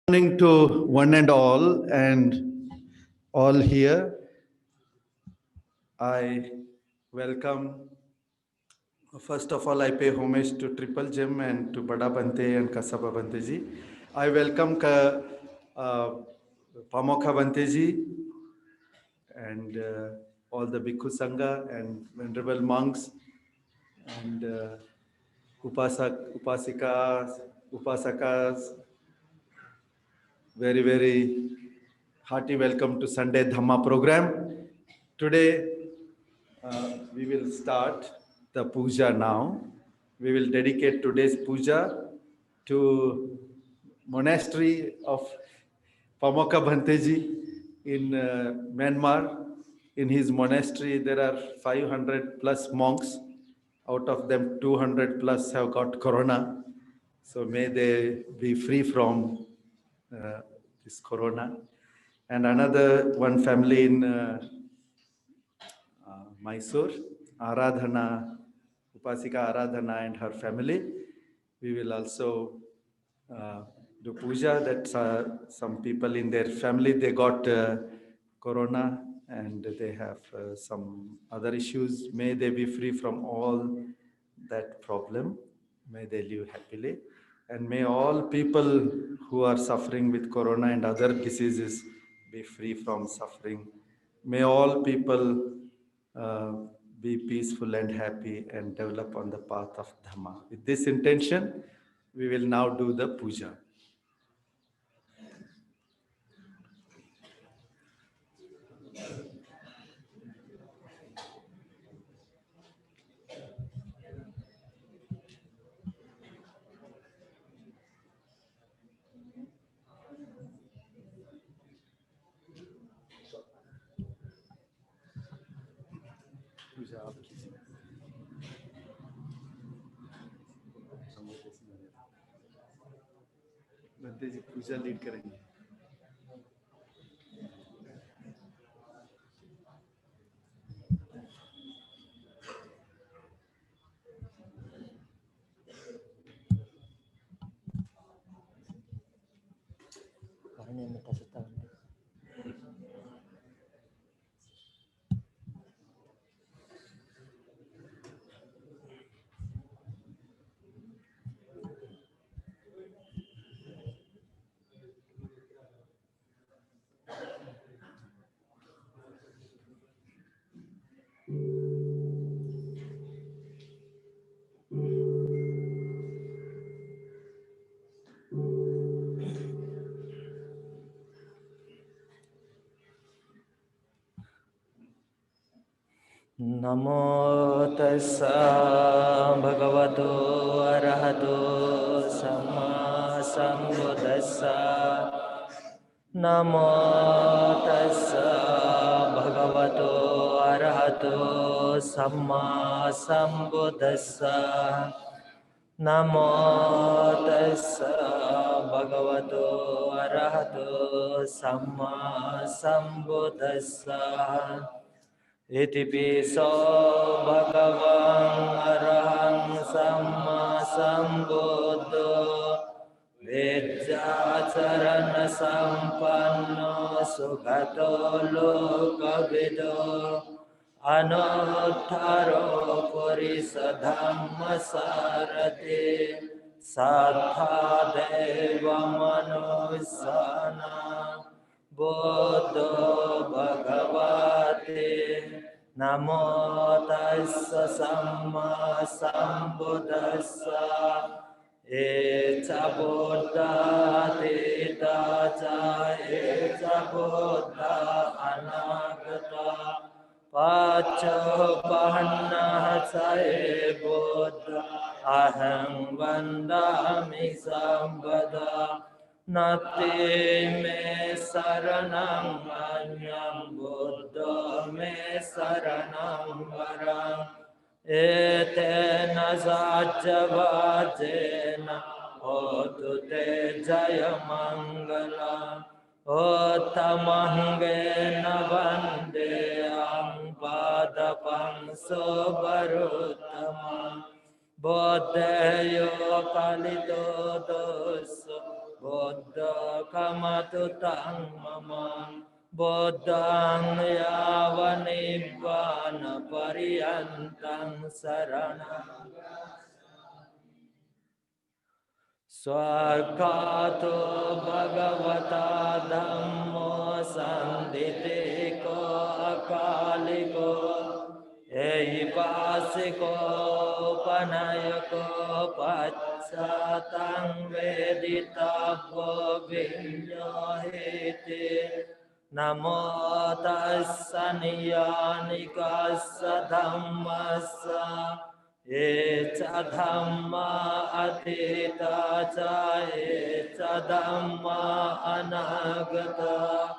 Morning to one and all here. I welcome. First of all, I pay homage to Triple Gem and to Bada Bante and Kasaba Bante ji. I welcome Pamokha Bante ji and all the Bhikkhu Sangha and venerable monks and Upasikas, Upasakas. Very hearty welcome to Sunday Dhamma program. Today we will start the puja now. We will dedicate today's puja to monastery of Pamokha Bhanteji in Myanmar. In his monastery, there are 500 plus monks. Out of them, 200 plus have got corona. So may they be free from this corona. And another one family in Mysore, Aradhana, Upasika Aradhana and her family. We will also do puja. That some people in their family, they got corona and they have some other issues. May they be free from all that problem. May they live happily. And may all people who are suffering with corona and other diseases be free from suffering. May all people uh, be peaceful and happy and develop on the path of Dhamma. With this intention, we will now do the puja. पूजा आप कीजिए बंदे जी पूजा lead करेंगे Namo tassa bhagavato arahato samma sambuddhassa. Namo tassa bhagavato arahato samma sambuddhassa. Namo tassa bhagavato arahato samma sambuddhassa. Itipiso bhagavan arahang samma sambuddho Vecchācarana sampanno sugato lokavido Anuttaro purisa dhamma sarati Sattha deva manusana Buddho bhagavate Namo tassa samma sambuddhassa Eca Buddha Tita Ca Eca Buddha Anagata Pacho Pahanna Ca Buddha Aham Vandami Sambada Nati me saranam anyam Buddha me saranam varang Etena sajavajena Otu te jaya mangala Ottamangena vandeyam Padapam sobaruttama Bodheyo kalito doso Buddha kamatu tang mama Buddhang yava nibbana pariyantang sarana Swakato bhagavata dhammo sanditiko akaliko Eipasiko panayako paccatang veditavvo vinyohiti Namo tassa niyanikassa dhammassa Eca dhamma atita ca eca dhamma anagata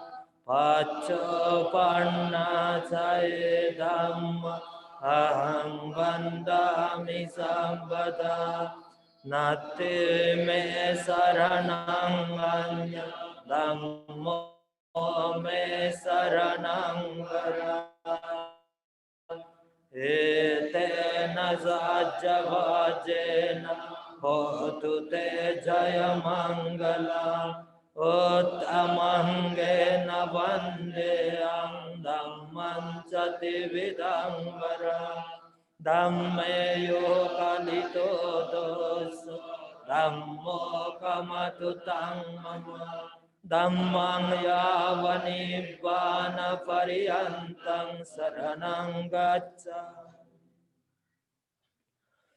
Pacca panna ca e dhamma aham vandami sambada Natti me saranang anya dhammo me saranang vara Etena sajjavajena hotu te jaya mangala uttamangena vandeam dhamman chati vidambara dhamme yo kalito doso dhammo kamatu tang mama Dhammang yava nibbana pariyantang saranang gaccha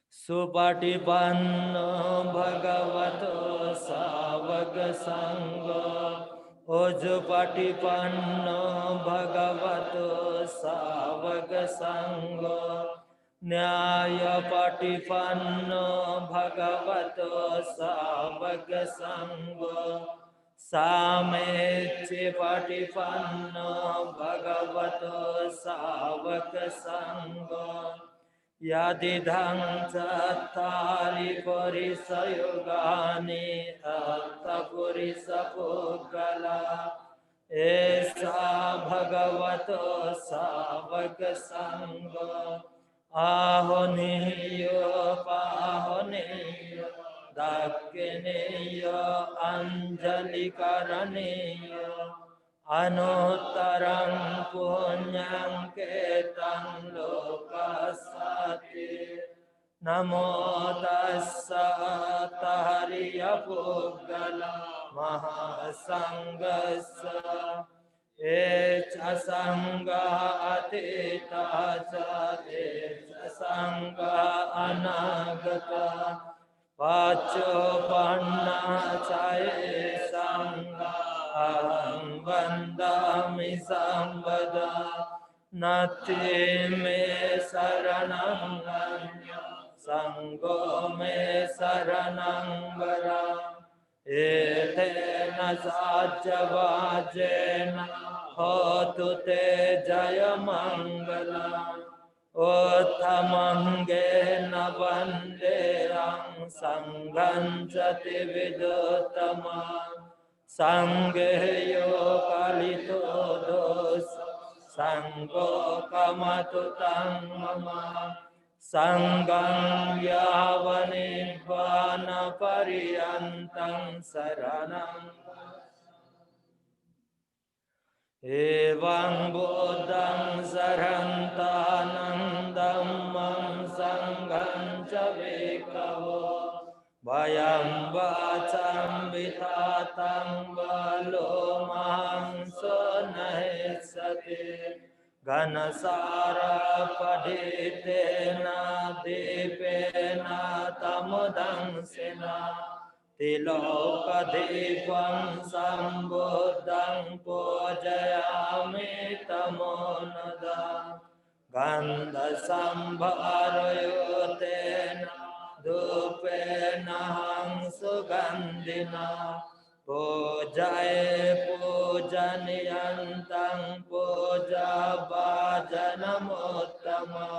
Supatipanno bhagavato savaka sangha Ojupatipanno bhagavato savaka sangha Nyaya patipanno bhagavato savaka sangha Sametti patipanno bhagavato savaka sangha Yadidhang cattari purisa yogani atta purisa puggala Esa bhagavato savaka sangha Ahoniyo pahoniyo Dakkineyo anjali karaniyo Anuttarang punyang ketang lokasati Namo tassa tahariya puggala mahasanggassa Eca sangha atita ca eca sangha anagata Pacco panna cae sangha aham vandami sambada Natti me saranang anya sangho me saranang vara Etena sajjavajena hotu te jaya mangala Uttamangena vandeam sangham chati viduttama Sangheyo kalito dosa Sangho kamatu tang mama Sangham yava nibbana pariyantang saranam Evaṁ buddhaṁ sarantanam dhammam sangham ca bhikkhavo Vayam vacam vitatam valo maham sonahesate Ganasara paditena dipena tamudansena Tilokadipam sambuddham pujayami tamonada Gandha sambharayotena dupena hang sugandhina Pujaye pujaniyantang puja bhajanamuttama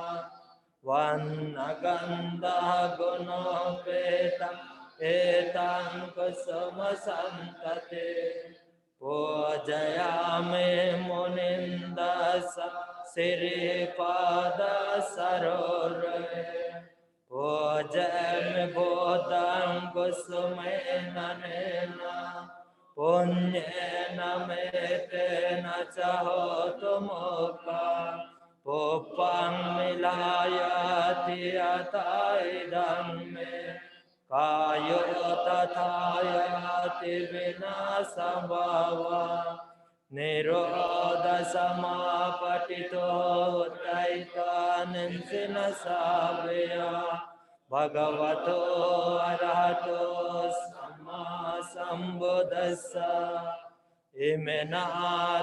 Vannagandha gunopetam Etang kusama santate Pujayame munindasa siripada sarore Pujayame bodham kusumena nena पुण्येन मेतेन च होतु मोक्खा पुप्पं मिलायाति यथा इदं मे कायो तथा याति विनाशभावा निरोधसमापतितो उत्तैतानिंसिन सावया भगवतो अरहतो सम्मा सम्बुद्धस्सा इमेना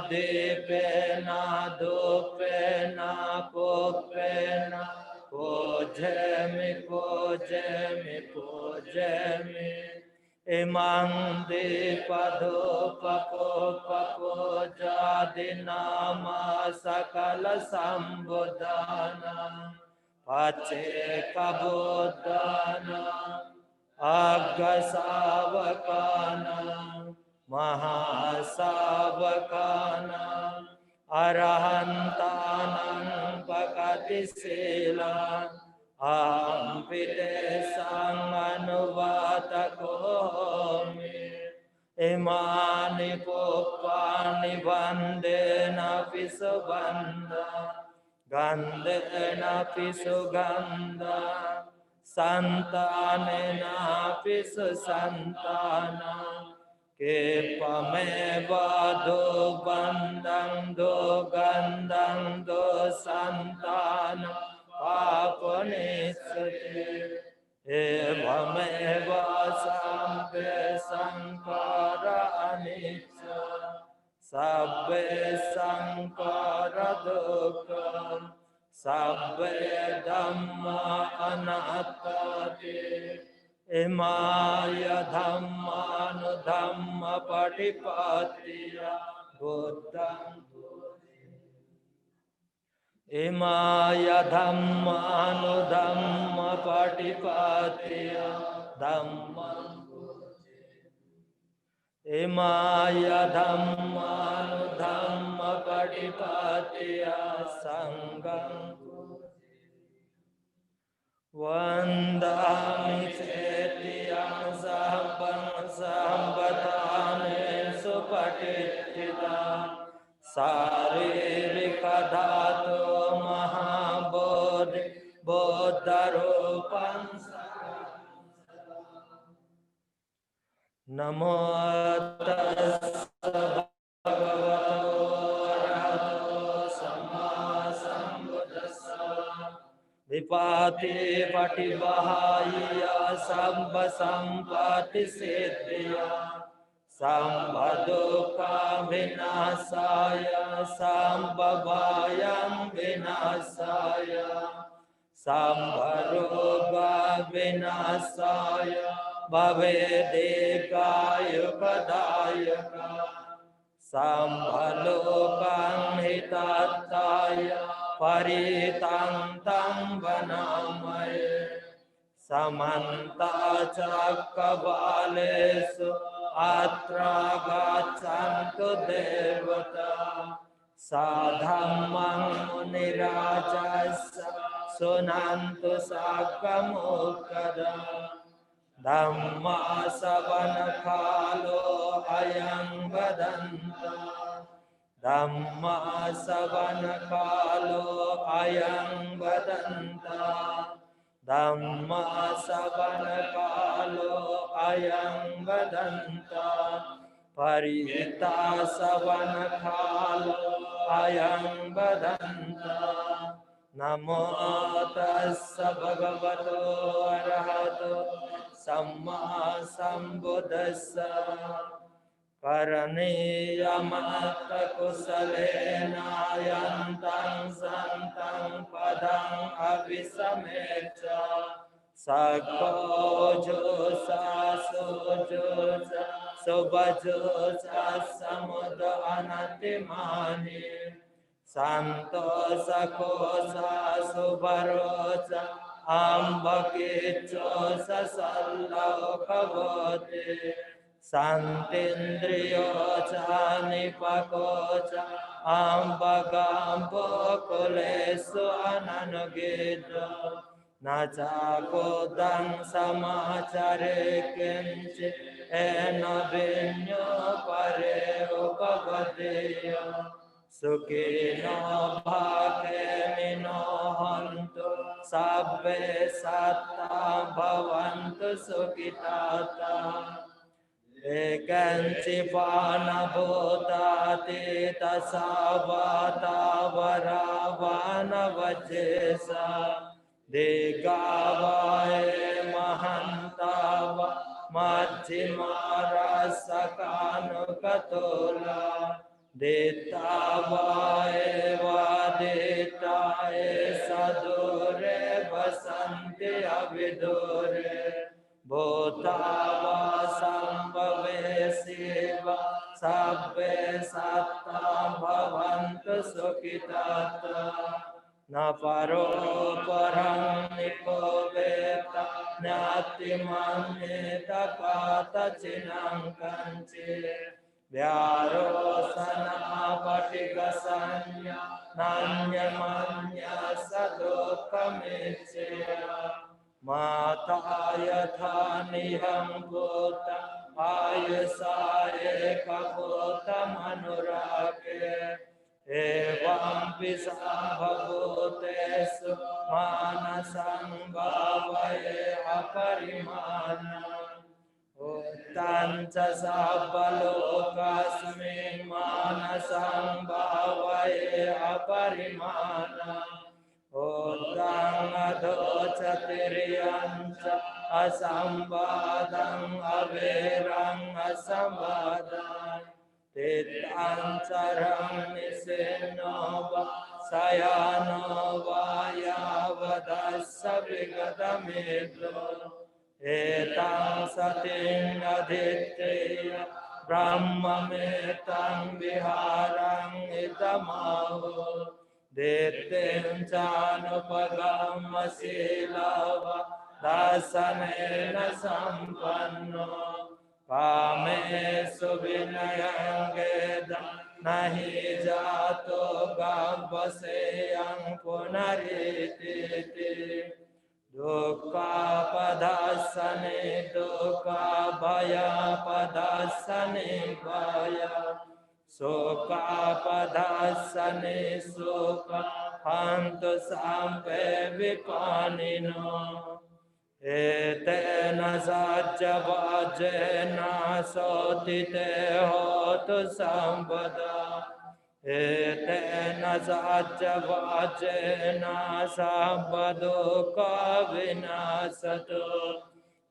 दीपेना धूपेना पुप्पेना पूज्यामि पूज्यामि पूज्यामि इमं दीपधूपपूजादिनामा सकलसम्बुद्धानां पच्चेकबुद्धानाम् अग्गसावकानां महासावकानां अरहन्तानां पकतिशीलान् अहं पितेषाम् अनुवातकोऽमि इमानि पुप्पानि वन्देनापि सुगन्धा गन्धेनापि सुगन्धा सन्तानेनापि सुसन्तानां केपमेव दुबन्धं दुगन्धं दुसन्तानं पापनिष्यते एवमेव सम्पे संकार अनिच्चा सब्बे संकार दुःखम् सब्बे धम्मा अनात्ताति इमाय धम्मानुधम्म पटिपत्तिया बुद्धं इमाय धम्मानुधम्म पटिपत्तिया धम्मं इमाय धम्मानुधम्म पटिपत्तिया संगं वन्दामि चेतियं सहपं सम्पदाने सुपठिता शारीरिकधातो महाबोधि बोद्धरूपं नमो तस्स भगवतो अरहतो सम्मा सम्बुद्धस्स विपाति पटिबहाय सम्ब सम्पत्ति सिद्धिया सम्बदुःखा विनाशाय सम्भवायं विनाशाय सम्भरोगा विनाशाय भवेदेकायुगदायका सम्भलोकं हितार्थाय परितं तं वनामहे समन्ता चक्रवालेषु अत्र गच्छन्तु देवता साधम्मं मुनिराजस्य शृण्वन्तु साकमुकदा धम्मा श्रवणकालो अयं वदन्ता धम्मा श्रवणकालो अयं वदन्ता धम्मा श्रवणकालो अयं वदन्ता परिहिता श्रवणकालो अयं वदन्ता नमो तस्स भगवतो अरहतो सम्मा सम्बुद्धस्स करणीयमत कुशलेन यन्तं सन्तं पदं अभिसमेच्छ सखोजुषा सुजुषा सुभजुषा समुद अनतिमानि सन्तोषकोषा सुभरोषा अम्बकिच्चोषा सल्लोकवते शान्तिन्द्रियोषा निपकोषा अम्बगाम्बकुलेषु अननुगेद्र na cha kodang samachare kenche ena vinyo pare upavadeya Sukino bhake mino hantu sabbe satta bhavantu sukitata Ekanchi vana bhodati tasavata varavana vajesa Digavae mahantava majjhimara sakanu katola Ditavae vaditae sadure vasanti avidure Bhutava sambhave siva sabbe satta bhavantu sukhitata na paro parang niko veta nyati manita pata chinang kanche vyaro sana patiga sanya nanya manya sadokamichya Mata yatha niham bhuta ayasa eka bhuta manurake evam visambhavutesu manasang bhavaye aparimana Uttanca sabbalokasmin manasang bhavaye aparimana Uddang adhocatiriyanca asambadang averang asambadang Titancarang nisinova sayanova yavadassa vigadamidlo Etang sating aditya brahmametang viharang idamaho Dittim chanupagama silava dasanena sampanno Kamesu vinayang geda nahi jato gavaseyang punarititi Dukkha padasane dukkha bhaya padasane bhaya Sukha padasane sukha hantu sampe vipanino Etena sajja vajena sotite hotu sambada Etena sajja vajena sabbaduka vinasatu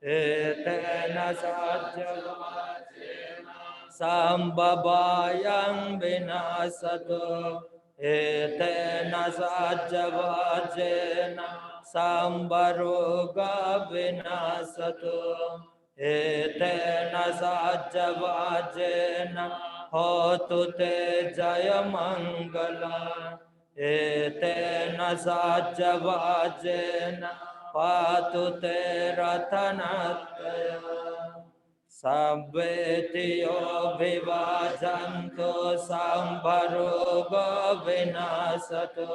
Etena sajja vajena sambhabayang vinasatu Etena sajja vajena sambaroga vinasatu Etena sajja vajena hotu te jaya mangala Etena sajja vajena patu te ratanataya Sabbetiyo vivajanto sambaroga vinasatu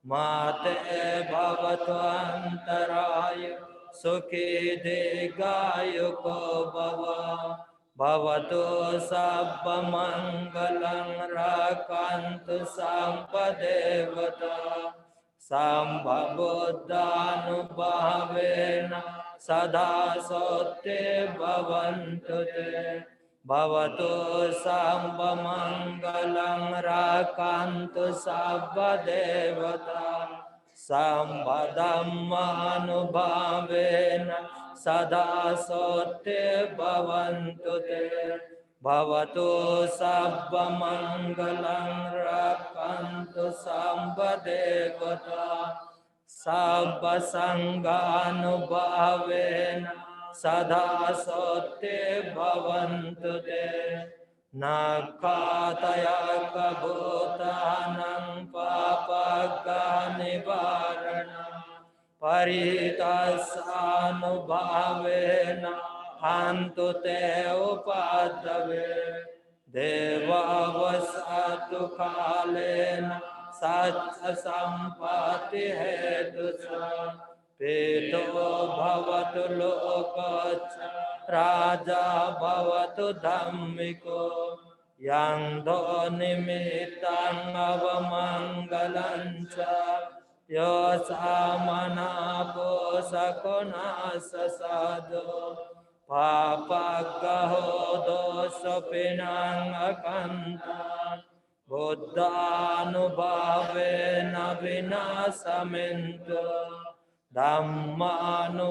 Mate bhavatu antarayo sukhi digayuko bhava Bhavatu sabba mangalang rakantu sampadevata Sambhabuddhanubhavena sada sotte bhavantu te Bhavatu samba mangalang rakantu sabba devata Samba dhammanubhavena sada sotte bhavantu te Bhavatu sabba mangalang rakantu samba devata Sabba sanganubhavena sada sotte bhavantu te Nakataya kabhutanam papagga nivarana Paritasyanubhavena hantu te upadave Devavasatu kalena Satya sampati hetusa पीतो भवतु लोकस्य राजा भवतु धम्मिको यन्धो निमित्तं अवमङ्गलं च यो सामनापो सकुनाससादो पापगहो दोषपिनां अकन्ता बुद्धानुभावेन विनाशमिन्दु धम्मानुभावेन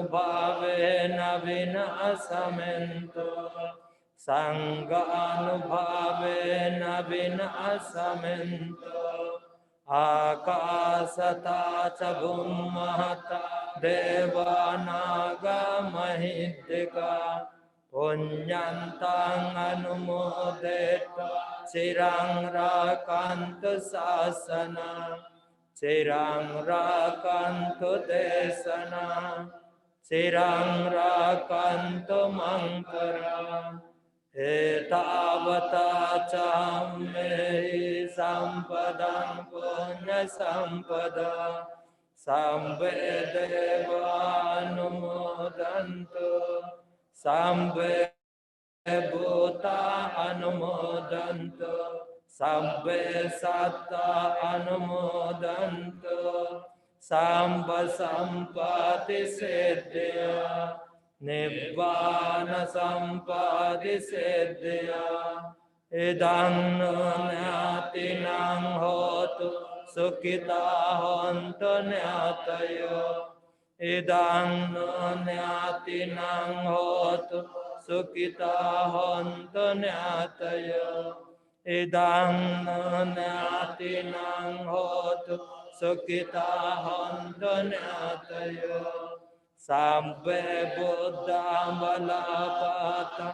विनाशमिन्दु संघानुभावेन विनाशमिन्दु आकाशता च भूमहता देवानागमहिद्दिका पुण्यन्तं अनुमोदित्वा चिरं राकन्तु शासनं चिरं राकन्तु देशनं चिरं राकन्तु मं परम् एतावता च मे सम्पदं पुण्यसम्पदा सम्वे देवानुमोदन्तु सम्वे भूता अनुमोदन्तु सम्वे सत्ता अनुमोदन्तु सम्भ सम्पत्ति सिद्धिया निब्बान सम्पत्ति सिद्धिया इदं नु ज्ञातिनां होतु सुखिता हन्तु ज्ञातयो इदं नु ज्ञातिनां होतु सुखिता हन्तु ज्ञातयो इदं नु ज्ञातिनां होतु सुखिता हन्तु ज्ञातयो सम्वे बुद्धा बलापाता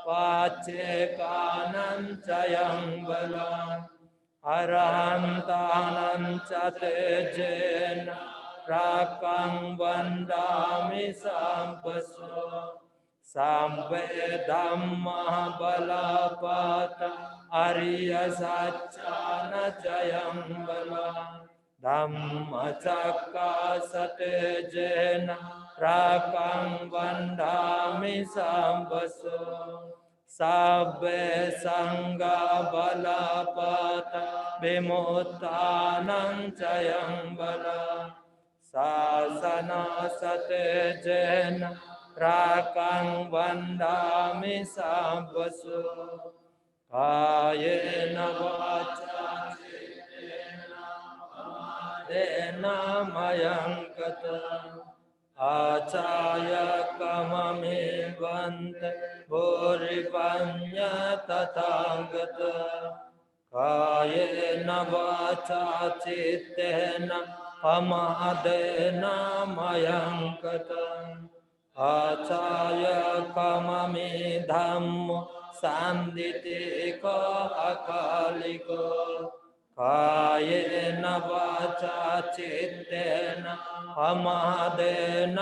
पाचेकानं च यं बलम् अरहन्तानं च तेजेन राकं वन्दामि साम्पसो सम्वे धम्मः बलापाता अरियसच्चान च यं बलम् धम्मचक्कसतेजेन राकं वन्दामि साम्बसो सब्बे सङ्गबलपता विमुक्तानं च यं बलम् शासनसतेजेन राकं वन्दामि साम्बसो कायेन वाचा मयं गतम् आचार्य कममे वन्त भूरिपञ्च तथागत कायेन वाचा चित्तेन प्रमादेन मयं गतम् आचार्य कममे धम्मो सान्दितिको अकालिको कायेन वाचा चित्तेन प्रमादेन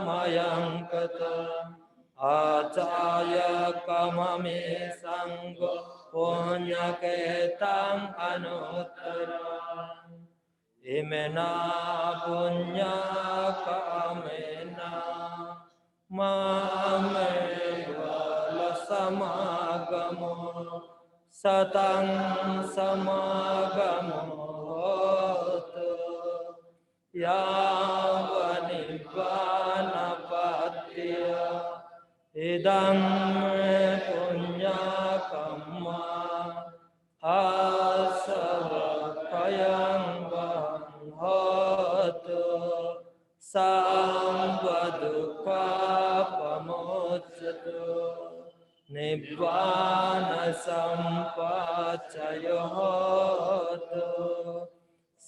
मयं गतम् आचार्य कममे सङ्गो पुण्यकेतं अनुत्तरम् इमेना पुण्यकामेन मामेव लसमागमो सतं समागमो होतु यावनिब्बानपत्य इदं मे पुण्यकर्म आसवकयं वहं होतु सर्वदुःखप्रमुच्यतु निब्बान सम्पच्चयो होतु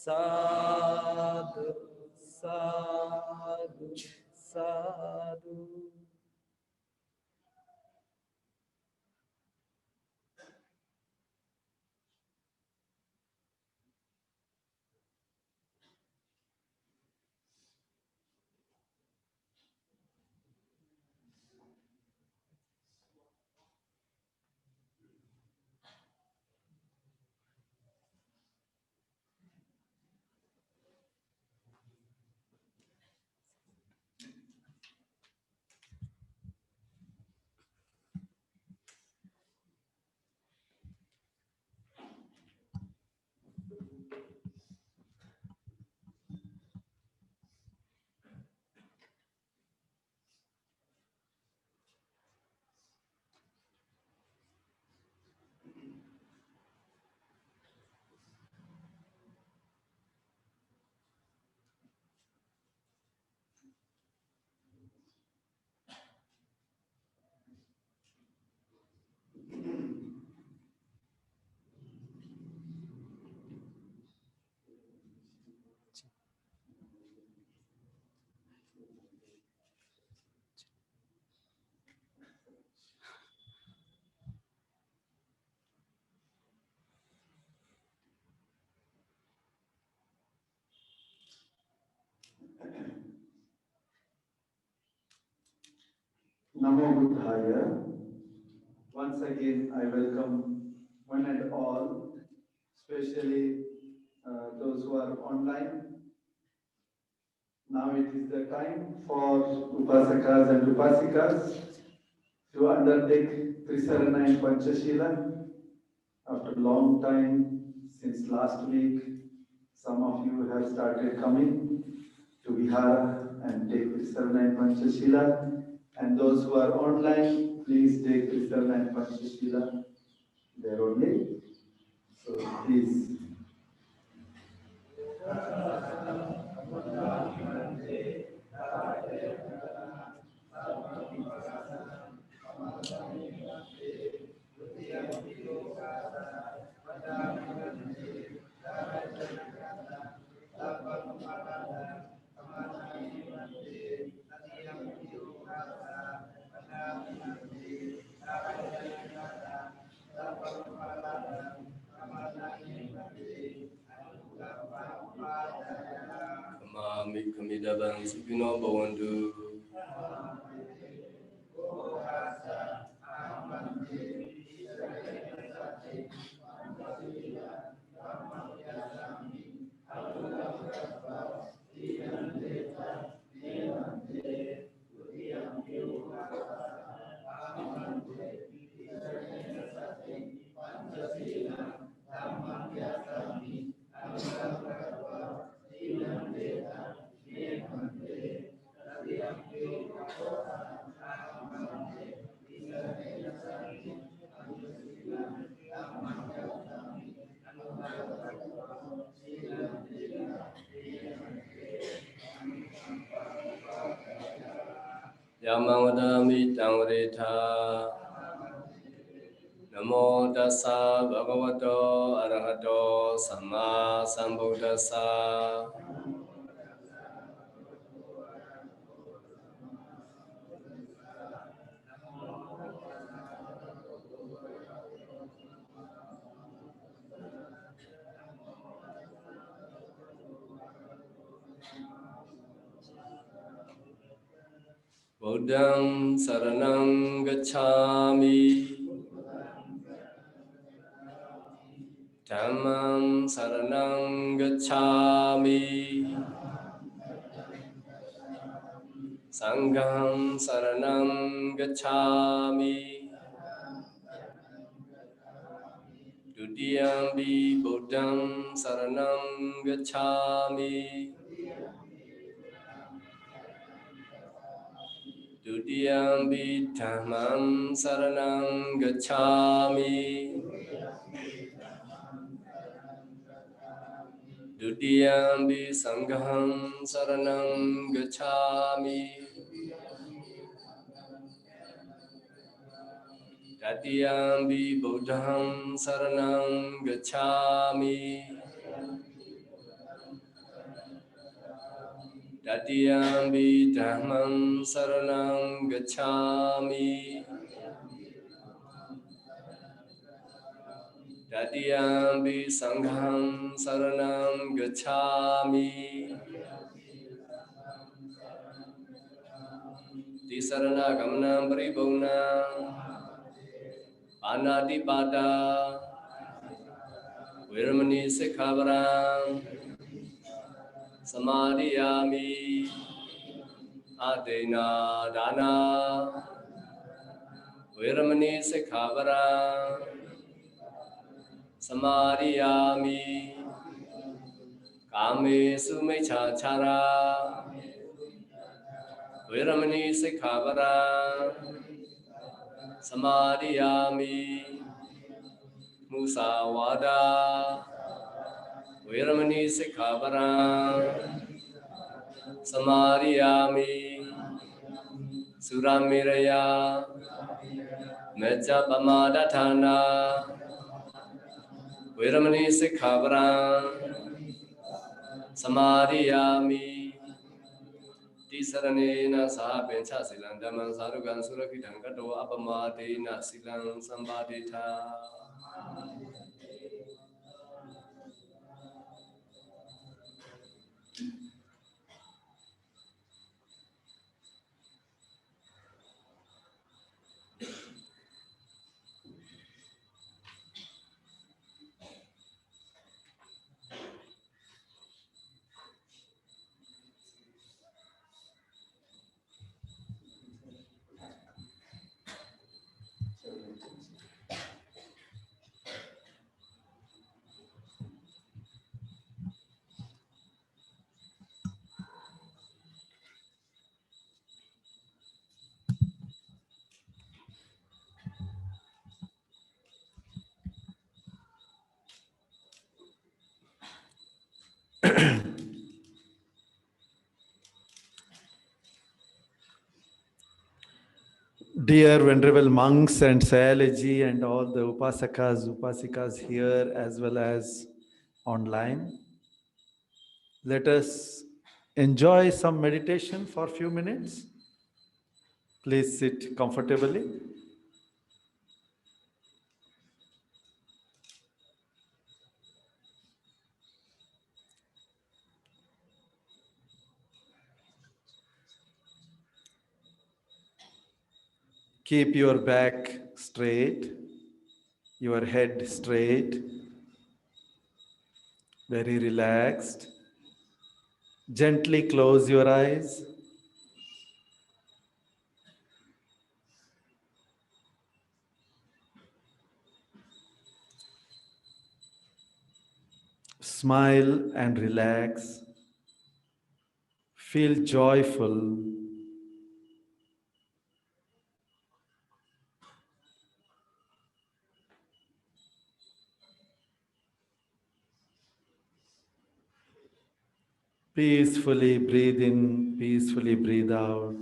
साधु साधु साधु। Namo Buddhaya. Once again, I welcome one and all, especially those who are online. Now it is the time for Upasakas and Upasikas to undertake Trisarana and Panchashila. After a long time, since last week, some of you have started coming to Vihara and take Trisarana and Panchashila. And those who are online, please take Trisarana and Panchashila there only. So please. Kamami kamidaban sukino bawandu. Yamawdami tangretha. Namo tassa bhagavato arahato samma sambuddhassa. Buddham saranam gacchami. Dhammam saranam gacchami. Sangham saranam gacchami. Dutiyampi Buddham saranam gacchami. Dutiyampi Dhammam saranam gacchami. Dutiyampi Sangham saranam gacchami. Tatiyampi Buddham saranam gacchami. Tatiyampi Dhammam saranam gacchami. Tatiyampi Sangham saranam gacchami. Tisarana gamanam paripurna. Anatipada. Viramani sikkhaparam. Samadhiyami. Adena dana. Viramani sikkhaparam. Samadhiyami. Kame sumechachara. Viramani sikkhaparam. Samadhiyami. Musawada. Viramani sikkhaparam. Samadhiyami. Suramiraya. Mecca pamadatthana. Viramani sikkhaparam. Samadhiyami. Tisaranena saha pencha silang dhammam sarugan surakhitam kato apamadena silang sambadita. Dear venerable monks and Sayalaji and all the upasakas, upasikas here as well as online, let us enjoy some meditation for a few minutes. Please sit comfortably. Keep your back straight, your head straight, very relaxed. Gently close your eyes. Smile and relax. Feel joyful. Peacefully breathe in, peacefully breathe out.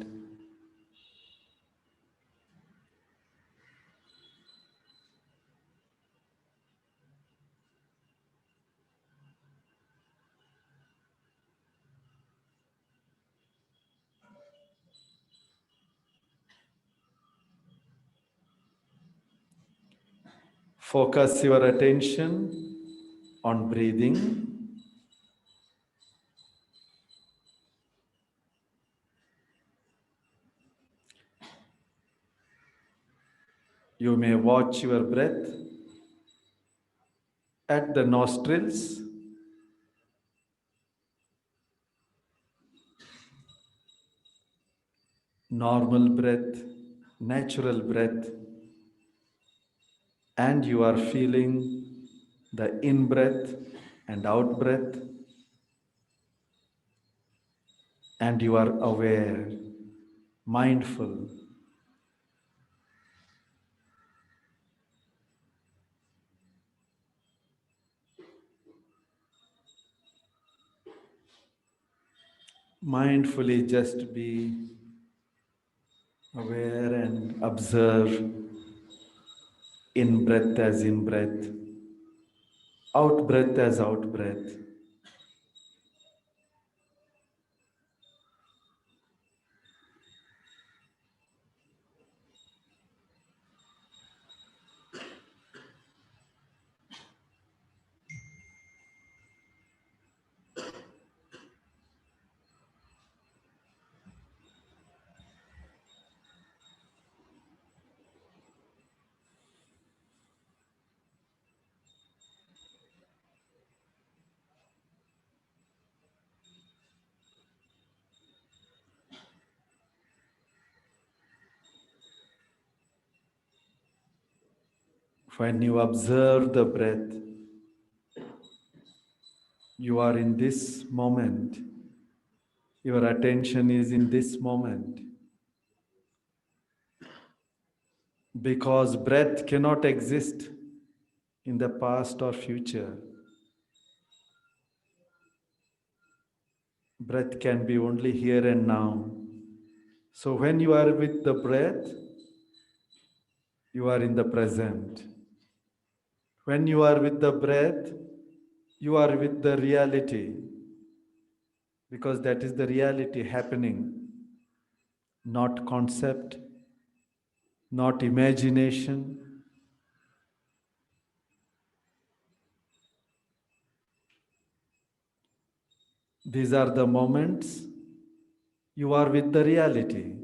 Focus your attention on breathing. You may watch your breath at the nostrils, normal breath, natural breath, and you are feeling the in breath and out breath, and you are aware, mindful. Mindfully just be aware and observe in breath as in breath, out breath as out breath. When you observe the breath, you are in this moment. Your attention is in this moment. Because breath cannot exist in the past or future. Breath can be only here and now. So when you are with the breath, you are in the present. When you are with the breath, you are with the reality. Because that is the reality happening, not concept, not imagination. These are the moments you are with the reality.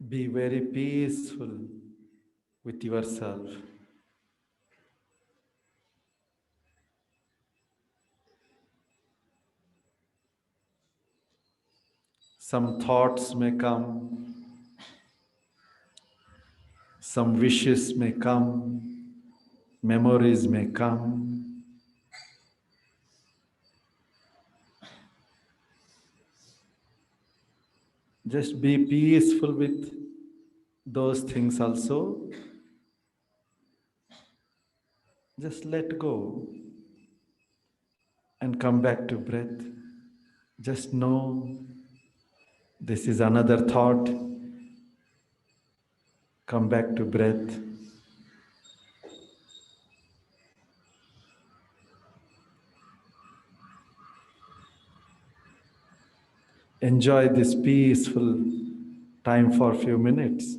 Be very peaceful with yourself. Some thoughts may come, some wishes may come, memories may come. Just be peaceful with those things also. Just let go and come back to breath. Just know this is another thought. Come back to breath. Enjoy this peaceful time for a few minutes.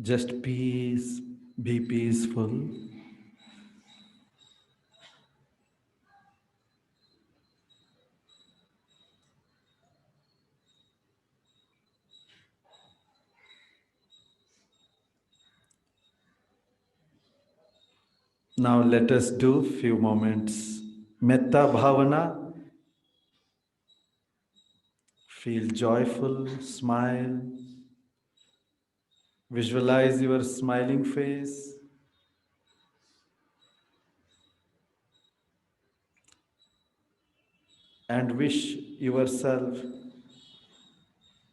Just peace, be peaceful. Now let us do few moments. Metta Bhavana, feel joyful, smile, visualize your smiling face and wish yourself,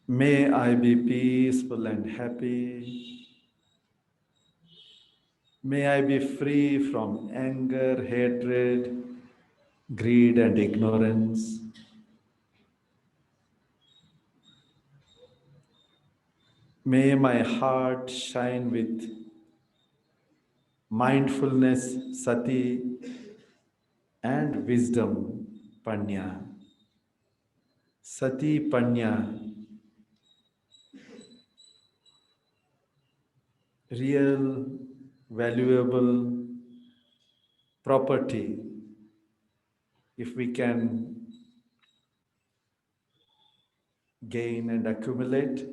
may I be peaceful and happy. May I be free from anger, hatred, greed, and ignorance. May my heart shine with mindfulness, sati, and wisdom, panya. Sati, panya, real, valuable property. If we can gain and accumulate,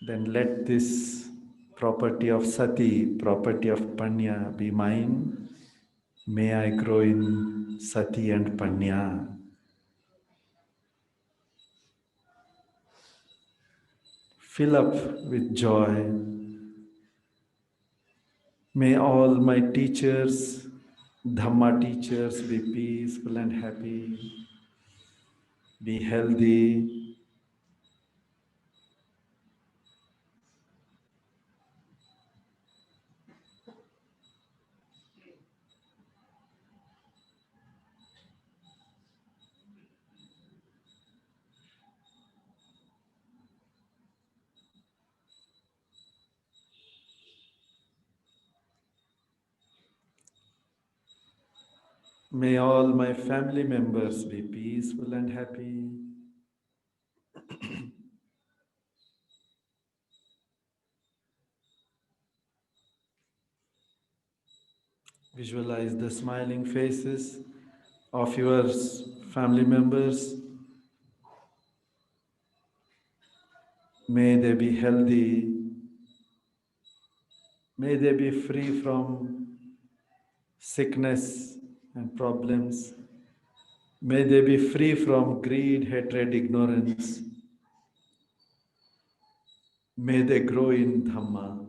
then let this property of sati, property of panya be mine. May I grow in sati and panya. Fill up with joy. May all my teachers, Dhamma teachers, be peaceful and happy, be healthy. May all my family members be peaceful and happy. Visualize the smiling faces of your family members. May they be healthy. May they be free from sickness and problems. May they be free from greed, hatred, ignorance. May they grow in Dhamma.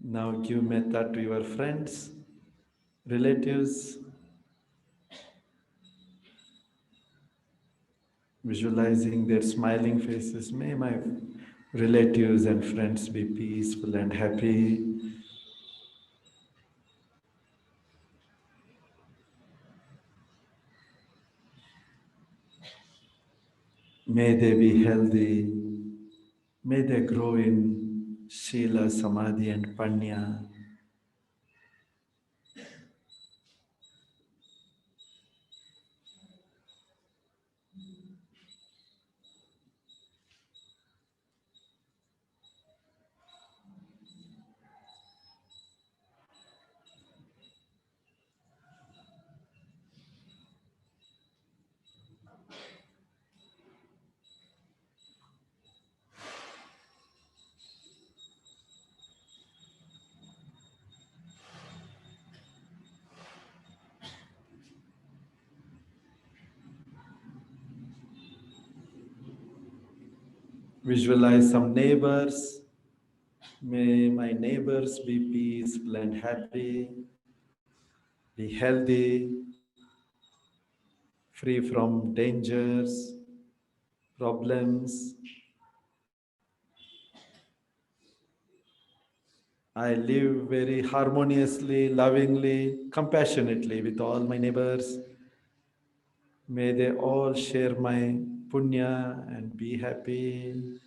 Now give metta to your friends, relatives, visualizing their smiling faces. May my relatives and friends be peaceful and happy. May they be healthy. May they grow in Shila, Samadhi, and Panya. Visualize some neighbors. May my neighbors be peaceful and happy, be healthy, free from dangers, problems. I live very harmoniously, lovingly, compassionately with all my neighbors. May they all share my punya and be happy.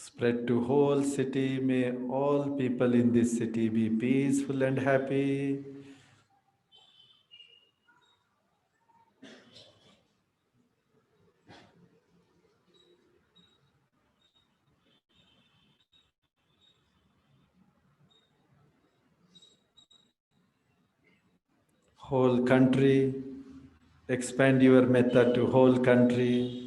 Spread to whole city. May all people in this city be peaceful and happy. Whole country. Expand your method to whole country.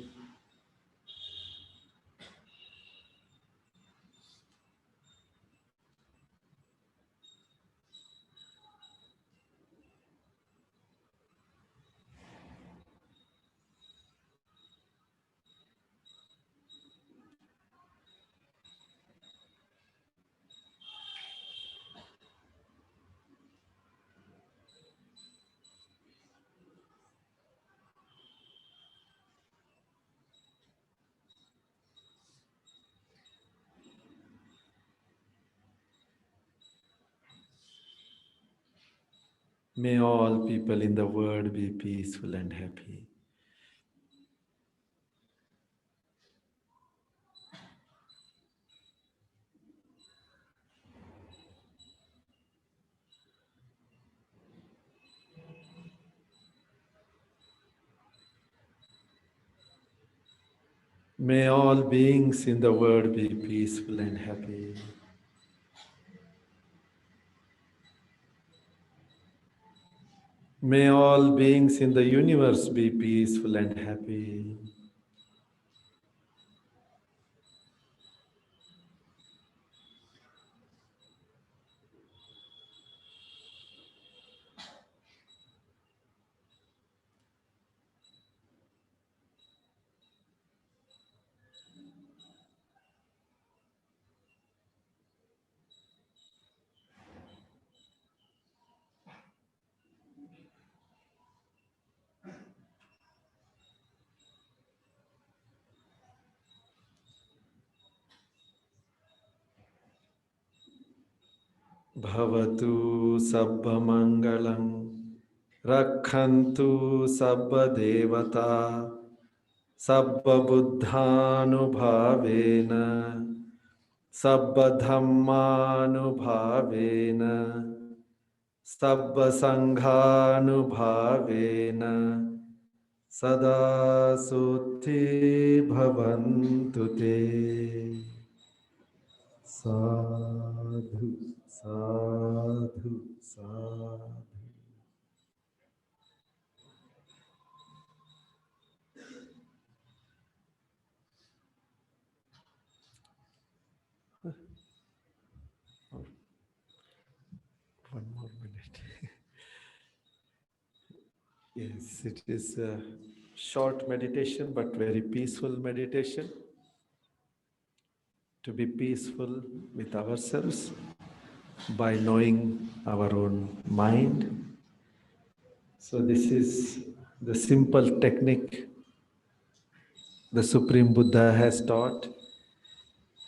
May all people in the world be peaceful and happy. May all beings in the world be peaceful and happy. May all beings in the universe be peaceful and happy. Bhavatu Sabba Mangalam Rakhantu Sabba Devata Sabba Buddhanubhavena Sabba Dhammanubhavena Sabba Sanghanubhavena Sada Sutti Bhavantu Te. Sadhu, sadhu, sadhu. One more minute. Yes, it is a short meditation, but very peaceful meditation. To be peaceful with ourselves by knowing our own mind. So, this is the simple technique the Supreme Buddha has taught.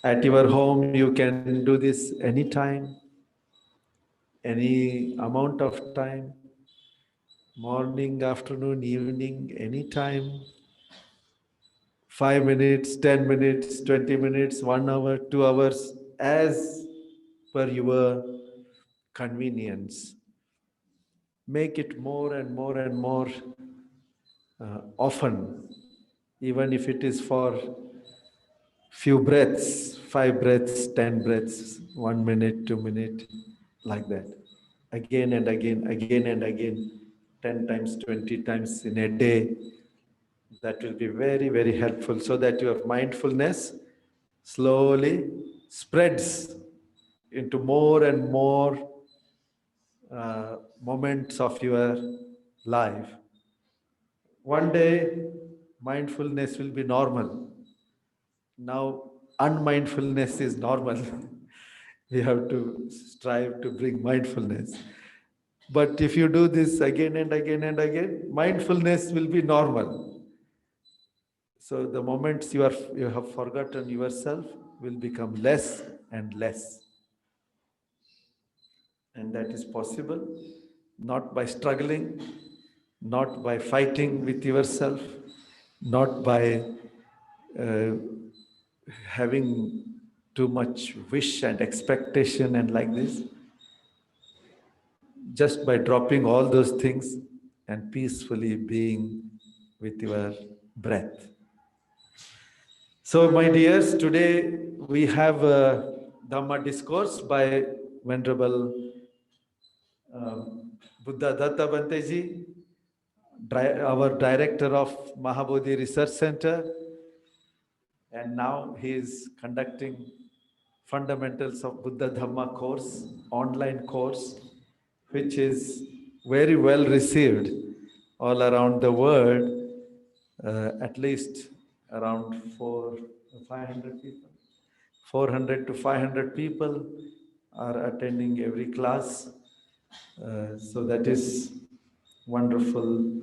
At your home, you can do this anytime, any amount of time, morning, afternoon, evening, anytime, 5 minutes, 10 minutes, 20 minutes, 1 hour, 2 hours, as per your convenience. Make it more and more and more often, even if it is for few breaths, 5 breaths, 10 breaths, 1 minute, 2 minutes, like that. Again and again, again and again, 10 times, 20 times in a day. That will be very, very helpful so that your mindfulness slowly spreads into more and more moments of your life. One day, mindfulness will be normal. Now, unmindfulness is normal. We have to strive to bring mindfulness. But if you do this again and again and again, mindfulness will be normal. So the moments you have forgotten yourself will become less and less. And that is possible not by struggling, not by fighting with yourself, not by uh, having too much wish and expectation and like this, just by dropping all those things and peacefully being with your breath. So, my dears, today we have a Dhamma discourse by Venerable Buddha Datta Banteji, our director of Mahabodhi Research Center, and now he is conducting Fundamentals of Buddha Dhamma course, online course, which is very well received all around the world. At least around 500 people. 400 to 500 people are attending every class. So that is wonderful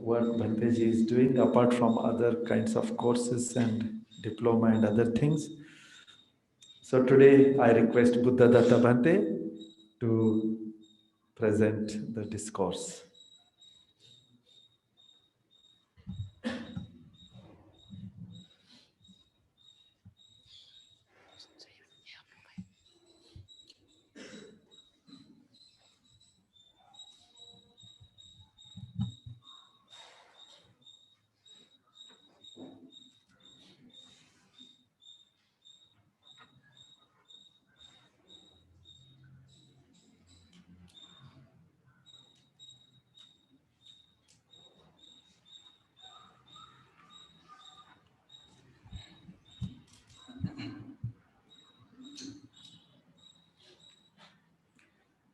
work Bhanteji is doing, apart from other kinds of courses and diploma and other things. So today I request Buddha Datta Bhante to present the discourse.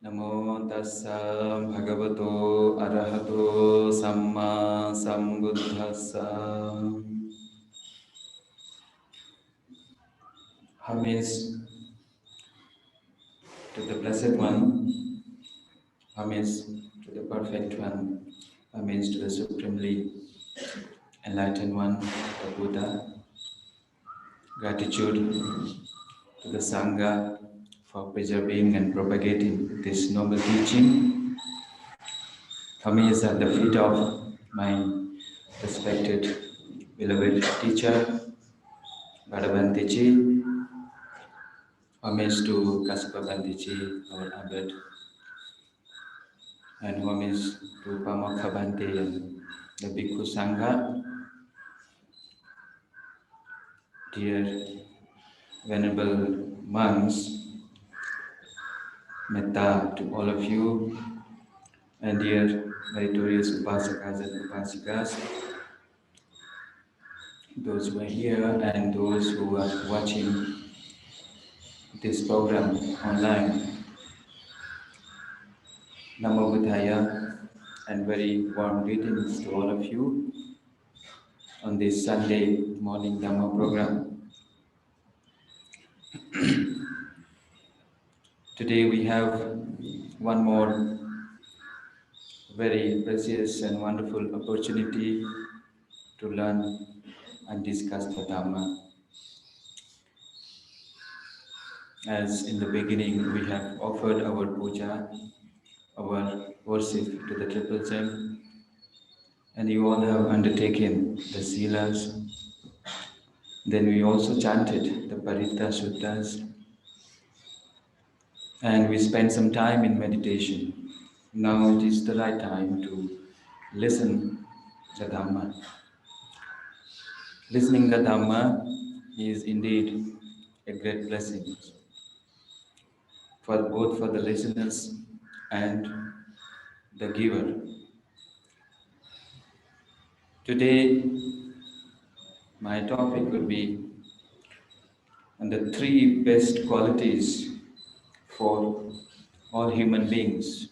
Namo tassa bhagavato arahato samma sambuddhassa. Homage to the Blessed One, homage to the Perfect One, homage to the Supremely Enlightened One, the Buddha. Gratitude to the Sangha for preserving and propagating this noble teaching. Homage at the feet of my respected beloved teacher, Bhadabhanteji. Homage to Kasapa Bhanteji, our abbot, and homage to Pamokha Bhante and the Bhikkhu Sangha. Dear Venerable monks, metta to all of you, and dear meritorious Upasakas and Upasikas, those who are here and those who are watching this program online. Namo Buddhaya, and very warm greetings to all of you on this Sunday morning Dhamma program. Today we have one more very precious and wonderful opportunity to learn and discuss the Dhamma. As in the beginning we have offered our puja, our worship to the Triple Gem, and you all have undertaken the silas. Then we also chanted the Parita Suttas, and we spent some time in meditation. Now it is the right time to listen the Dhamma. Listening the Dhamma is indeed a great blessing for both for the listeners and the giver. Today my topic will be and the three best qualities for all human beings.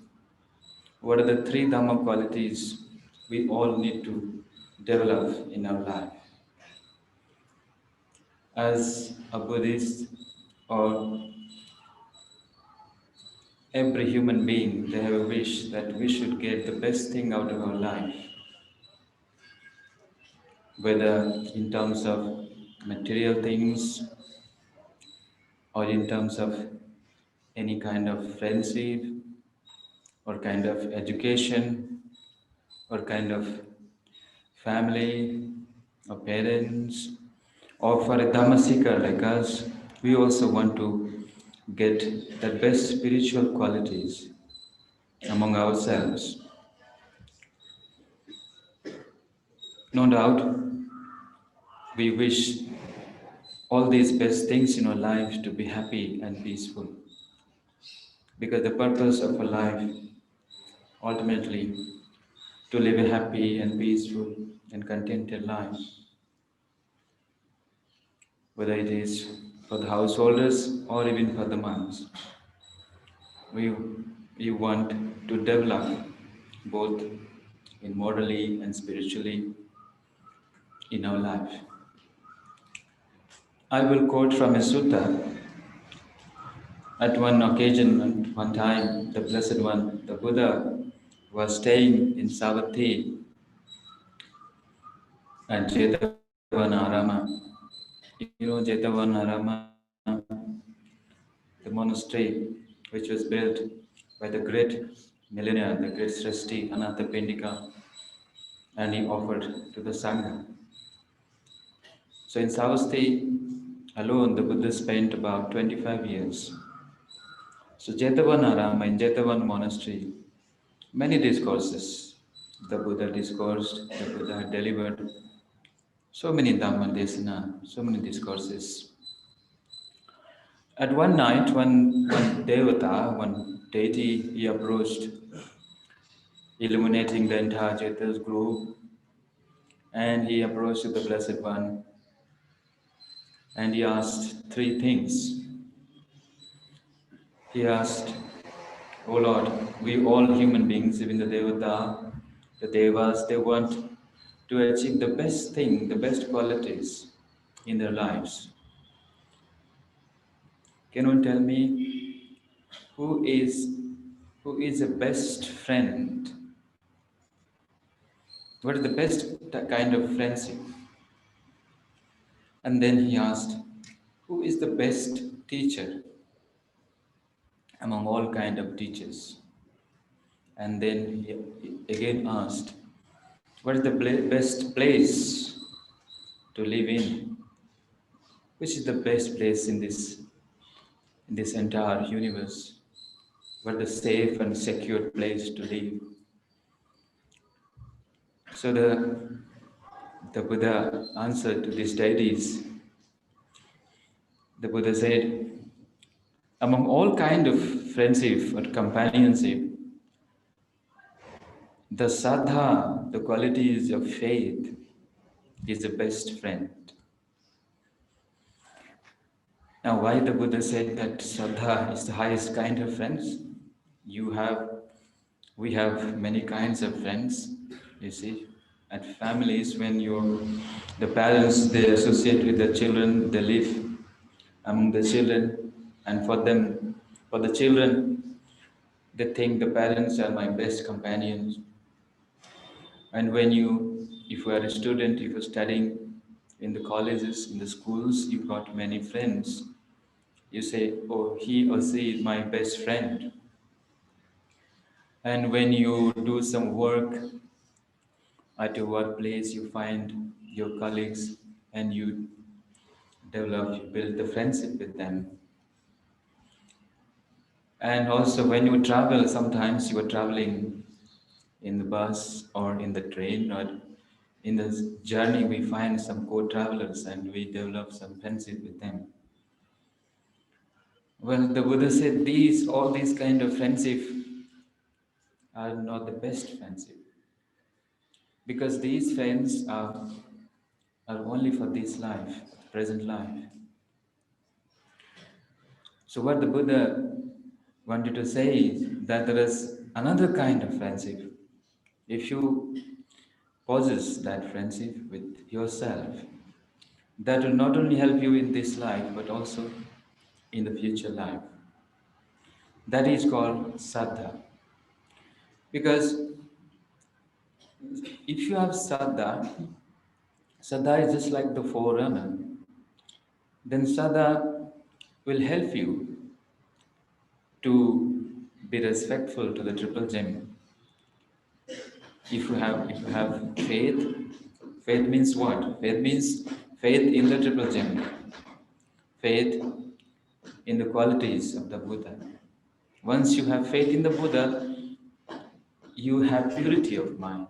What are the three Dhamma qualities we all need to develop in our life? As a Buddhist or every human being, they have a wish that we should get the best thing out of our life, whether in terms of material things or in terms of any kind of friendship or kind of education or kind of family or parents, or for a Dhamma seeker like us, we also want to get the best spiritual qualities among ourselves. No doubt, we wish all these best things in our life to be happy and peaceful. Because the purpose of a life, ultimately, to live a happy and peaceful and contented life, whether it is for the householders or even for the monks. We, we want to develop both in morally and spiritually in our life. I will quote from a sutta. At one occasion, at one time, the Blessed One, the Buddha, was staying in Savatthi at Jetavanarama. You know Jetavanarama, the monastery which was built by the great millionaire, the great Srishti Anathapindika, and he offered to the Sangha. So in Savatthi alone, the Buddha spent about 25 years. So Jetavanarama, in Jetavan monastery, many discourses the Buddha discoursed, the Buddha had delivered so many Dhamma desana, so many discourses. At one night, one devata, one deity, he approached, illuminating the entire Jeta's group, and he approached the Blessed One, and he asked three things. He asked, "O Lord, we all human beings, even the devata, the devas, they want to achieve the best thing, the best qualities in their lives. Can you tell me who is who is a best friend? What is the best kind of friendship?" And then he asked, "Who is the best teacher among all kind of teachers?" And then he again asked, "What is the best place to live in? Which is the best place in this entire universe? What is the safe and secure place to live?" So the Buddha answered to these deities. The Buddha said, among all kind of friendship or companionship, the saddha, the qualities of faith, is the best friend. Now, why the Buddha said that saddha is the highest kind of friends? We have many kinds of friends, you see. At families, when the parents, they associate with the children, they live among the children, and for the children, they think the parents are my best companions. And if you are a student, if you're studying in the colleges, in the schools, you've got many friends. You say, "Oh, he or she is my best friend." And when you do some work at your workplace, you find your colleagues and you build the friendship with them. And also when you travel, sometimes you are traveling in the bus or in the train or in the journey, we find some co-travelers and we develop some friendship with them. Well, the Buddha said all these kind of friendship are not the best friendship, because these friends are only for this life, present life. So what the Buddha wanted to say is that there is another kind of friendship. If you possess that friendship with yourself, that will not only help you in this life but also in the future life. That is called saddha. Because if you have saddha, saddha is just like the forerunner. Then saddha will help you to be respectful to the triple gem. If you have faith means what? Faith means faith in the triple gem, faith in the qualities of the Buddha. Once you have faith in the Buddha, you have purity of mind.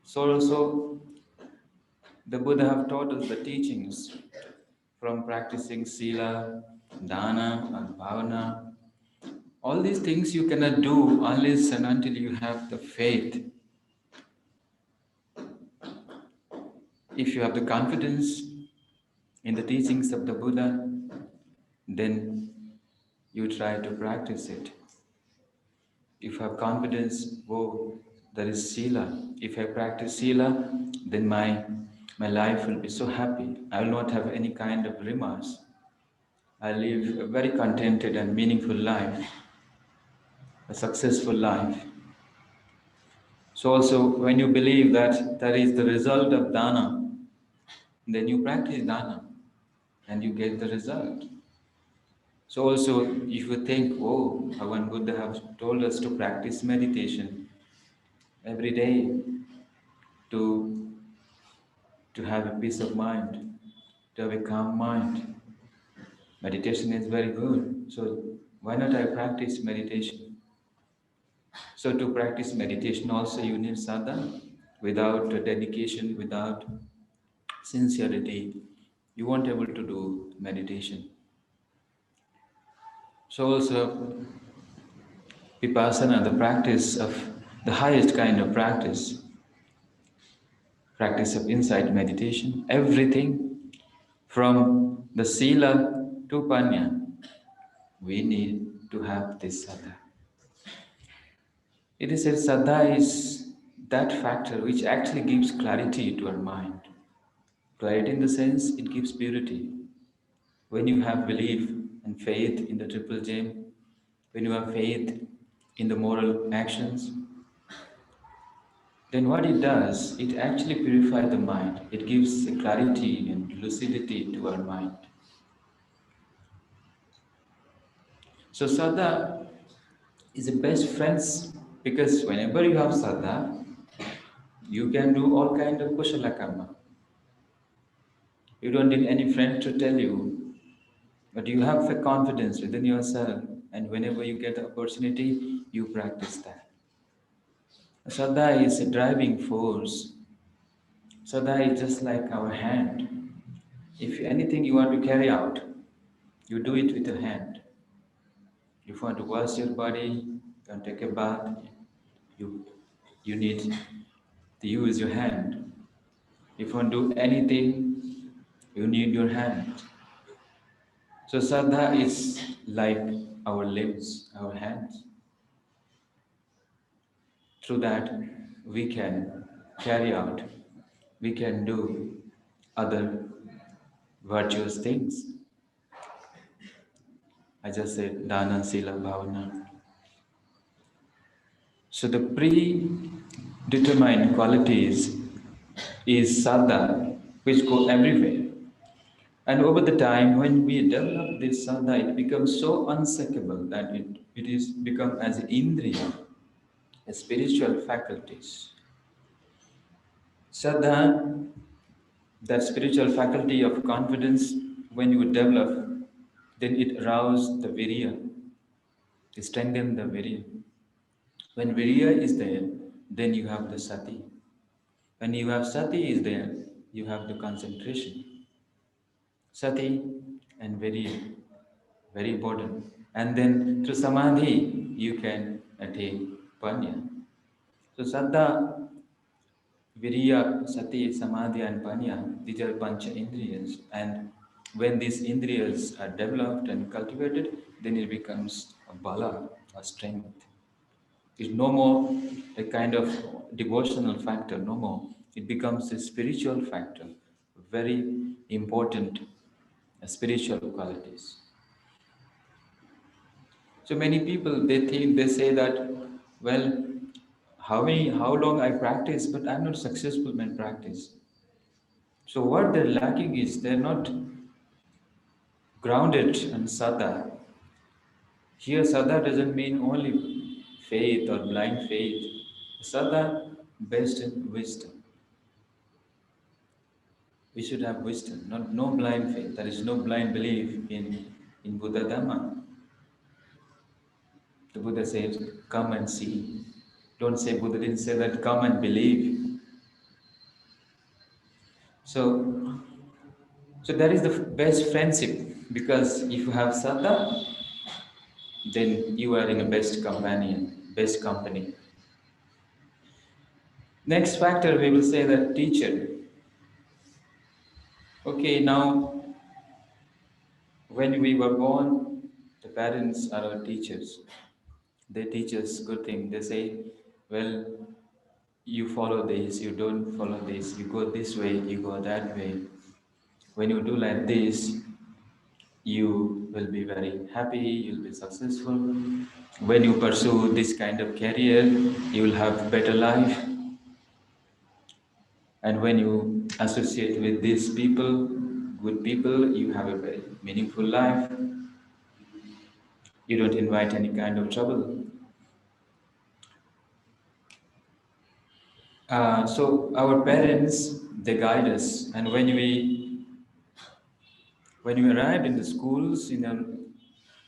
So also the Buddha have taught us the teachings from practicing sila, dana, and bhavana. All these things you cannot do unless and until you have the faith. If you have the confidence in the teachings of the Buddha, then you try to practice it. If you have confidence, oh, there is sila. If I practice sila, then my life will be so happy. I will not have any kind of remorse. I live a very contented and meaningful life, a successful life. So also when you believe that that is the result of dana, then you practice dana and you get the result. So also if you think, oh, Bhagavan Buddha have told us to practice meditation every day to, to have a peace of mind, to have a calm mind. Meditation is very good. So why not I practice meditation? So to practice meditation also you need sadhana. Without dedication, without sincerity, you won't be able to do meditation. So also vipassana, the practice of the highest kind of practice of insight meditation, everything from the sila to panya, we need to have this saddha. It is said saddha is that factor which actually gives clarity to our mind. Clarity in the sense it gives purity. When you have belief and faith in the triple gem, when you have faith in the moral actions, then what it does, it actually purifies the mind. It gives a clarity and lucidity to our mind. So Saddha is the best friends because whenever you have Saddha, you can do all kind of kushala karma. You don't need any friend to tell you, but you have a confidence within yourself, and whenever you get the opportunity, you practice that. Saddha is a driving force. Saddha is just like our hand. If anything you want to carry out, you do it with your hand. If you want to wash your body, you want to take a bath, you, you need to use your hand. If you want to do anything, you need your hand. So Saddha is like our limbs, our hands. Through that, we can carry out, we can do other virtuous things. I just said dana, sila, bhavana. So the predetermined qualities is saddha, which go everywhere. And over the time, when we develop this saddha, it becomes so unshakable that it is become as indriya, a spiritual faculties. Saddha, that spiritual faculty of confidence, when you develop, then it arouses the virya, it strengthens the virya. When virya is there, then you have the sati. When you have sati is there, you have the concentration. Sati and virya, very important. And then through samadhi, you can attain panya. So saddha, virya, sati, samadhi and panya, these are pancha indriyas. And When these indriyas are developed and cultivated, then it becomes a bala, a strength. It's no more a kind of devotional factor, no more. It becomes a spiritual factor, very important spiritual qualities. So many people they say that, well, how long I practice, but I'm not successful in practice. So what they're lacking is they're not grounded in saddha. Here, saddha doesn't mean only faith or blind faith. Saddha based in wisdom. We should have wisdom, not no blind faith. There is no blind belief in Buddha Dhamma. The Buddha said, "Come and see." Don't say Buddha didn't say that. Come and believe. So, so that is the best friendship, because if you have saddha, then you are in a best companion, best company. Next factor, we will say that teacher. Okay, now when we were born, the parents are our teachers. They teach us good thing. They say, well, you follow this, you don't follow this, you go this way, you go that way. When you do like this, you will be very happy, you'll be successful. When you pursue this kind of career, you will have better life. And when you associate with these people, good people, you have a very meaningful life. You don't invite any kind of trouble. So our parents, they guide us, and when we arrive in the schools, in an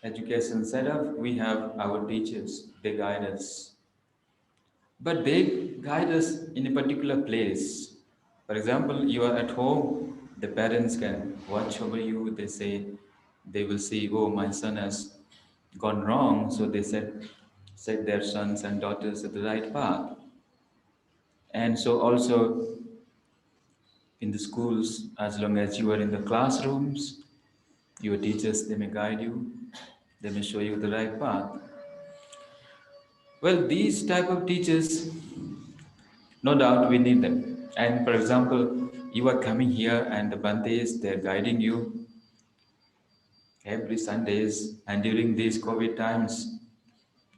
education setup, we have our teachers. They guide us, but they guide us in a particular place. For example, you are at home. The parents can watch over you. They say, they will see, oh, my son has gone wrong, so they set their sons and daughters at the right path. And so also in the schools, as long as you are in the classrooms, your teachers, they may guide you, they may show you the right path. Well, these type of teachers, no doubt we need them. And for example, you are coming here and the Bantes, they're guiding you every Sundays, and during these COVID times,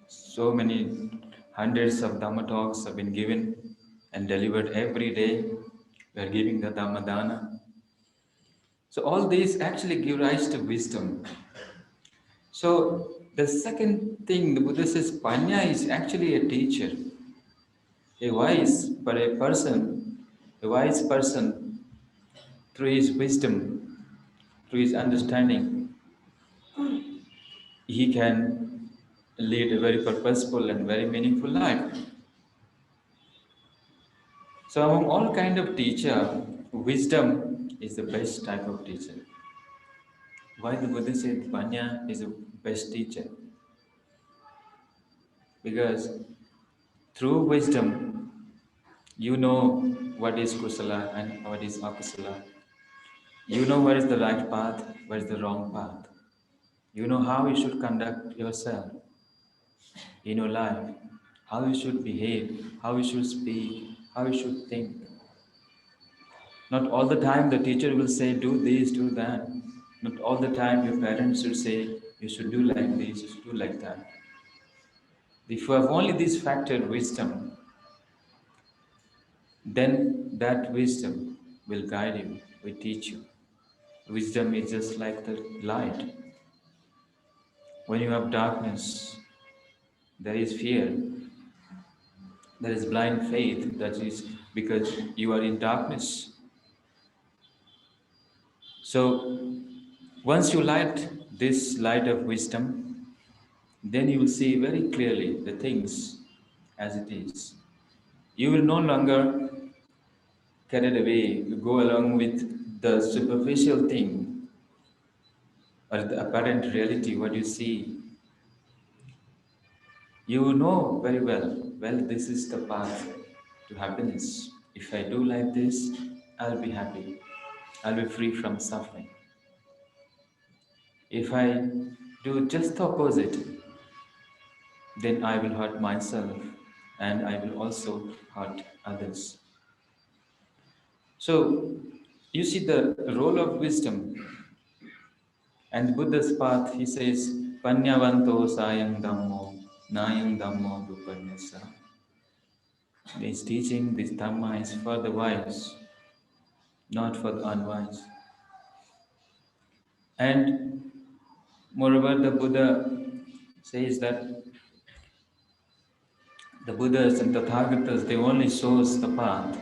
so many hundreds of Dhamma talks have been given and delivered every day. We are giving the Dhamma Dana. So all these actually give rise to wisdom. So the second thing the Buddha says, Panya is actually a teacher. A wise person, through his wisdom, through his understanding, he can lead a very purposeful and very meaningful life. So among all kind of teacher, wisdom is the best type of teacher. Why the Buddha said Panya is the best teacher? Because through wisdom, you know what is kusala and what is akusala. You know what is the right path, what is the wrong path. You know how you should conduct yourself in your life, how you should behave, how you should speak, how you should think. Not all the time the teacher will say, do this, do that. Not all the time your parents should say, you should do like this, you should do like that. If you have only this factor, wisdom, then that wisdom will guide you, will teach you. Wisdom is just like the light. When you have darkness, there is fear, there is blind faith, that is because you are in darkness. So, once you light this light of wisdom, then you will see very clearly the things as it is. You will no longer carried away, you go along with the superficial thing or the apparent reality, what you see. You know very well, this is the path to happiness. If I do like this, I'll be happy. I'll be free from suffering. If I do just the opposite, then I will hurt myself and I will also hurt others. So, you see the role of wisdom and Buddha's path, he says, Panyavanto sayang dhammo, nayang dhammo dupanyasa. This teaching, this Dhamma is for the wise, not for the unwise. And moreover, the Buddha says that the Buddhas and Tathagatas, they only show us the path.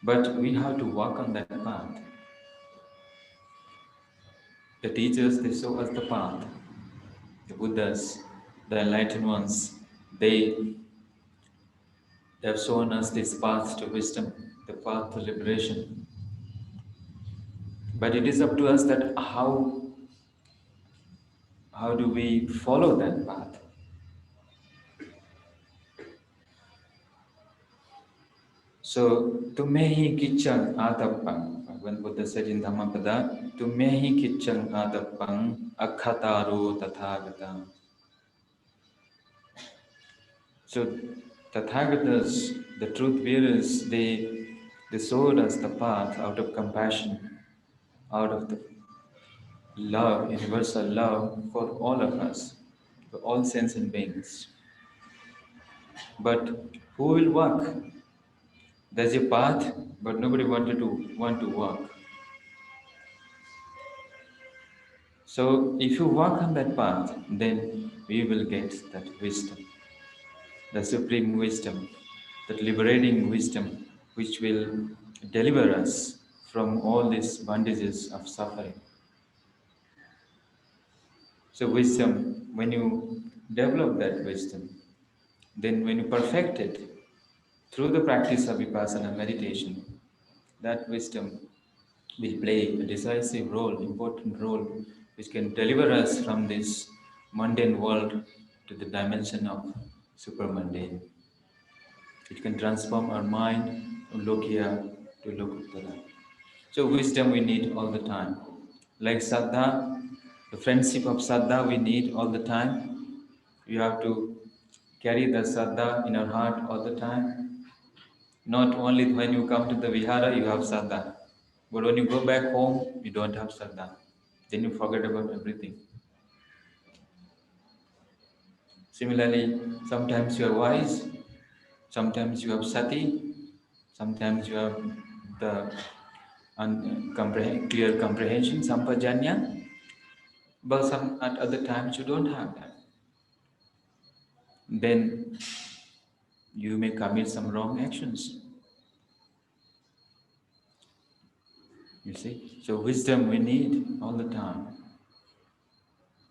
But we have to walk on that path. The teachers, they show us the path. The Buddhas, the enlightened ones, they have shown us this path to wisdom, the path to liberation. But it is up to us that how do we follow that path? So, tumehi kichang atapang, when Buddha said in Dhammapada, tumehi kichang atapang akhataro tathagatam. So, Tathagatas, the truth bearers, they showed us the path out of compassion, out of the love, universal love for all of us, for all sentient beings. But who will walk? There's a path, but nobody want to walk. So if you walk on that path, then we will get that wisdom, the supreme wisdom, that liberating wisdom, which will deliver us from all these bondages of suffering. So wisdom, when you develop that wisdom, then when you perfect it through the practice of vipassana meditation, that wisdom will play a decisive role, important role, which can deliver us from this mundane world to the dimension of supermundane. It can transform our mind from Lokiya to Lokuttara. So wisdom we need all the time. Like Saddha, the friendship of Saddha we need all the time. You have to carry the Saddha in our heart all the time. Not only when you come to the Vihara, you have Saddha. But when you go back home, you don't have Saddha. Then you forget about everything. Similarly, sometimes you are wise, sometimes you have Sati, sometimes you have the clear comprehension, sampajanya, but some at other times you don't have that. Then you may commit some wrong actions. You see? So wisdom we need all the time,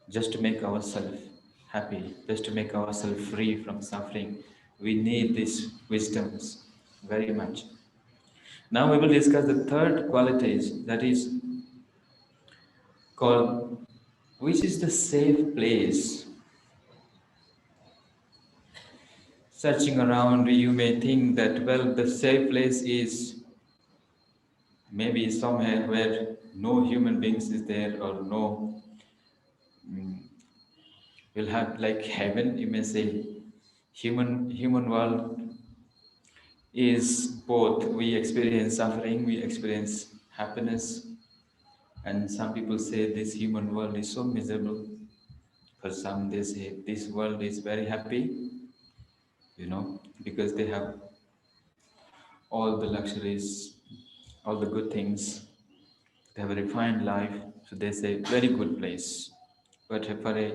just to make ourselves happy, just to make ourselves free from suffering. We need these wisdoms very much. Now we will discuss the third qualities, that is called, which is the safe place. Searching around, you may think that, well, the safe place is maybe somewhere where no human beings is there, or no, will have like heaven, you may say. Human world is both. We experience suffering, we experience happiness, and some people say this human world is so miserable. For some, they say this world is very happy, because they have all the luxuries, all the good things. They have a refined life, so they say very good place. But for a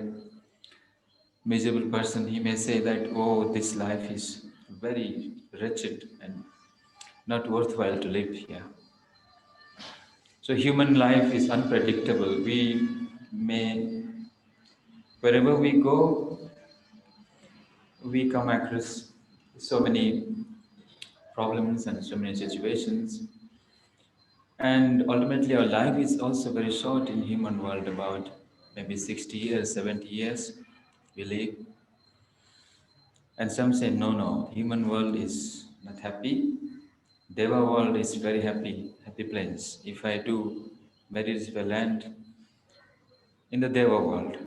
miserable person, he may say that, oh, this life is very wretched and not worthwhile to live here. So human life is unpredictable. Wherever we go, we come across so many problems and so many situations. And ultimately our life is also very short in human world, about maybe 60 years, 70 years we live. And some say, no, human world is not happy. Deva world is very happy planes. If I do marriage, if I land in the Deva world,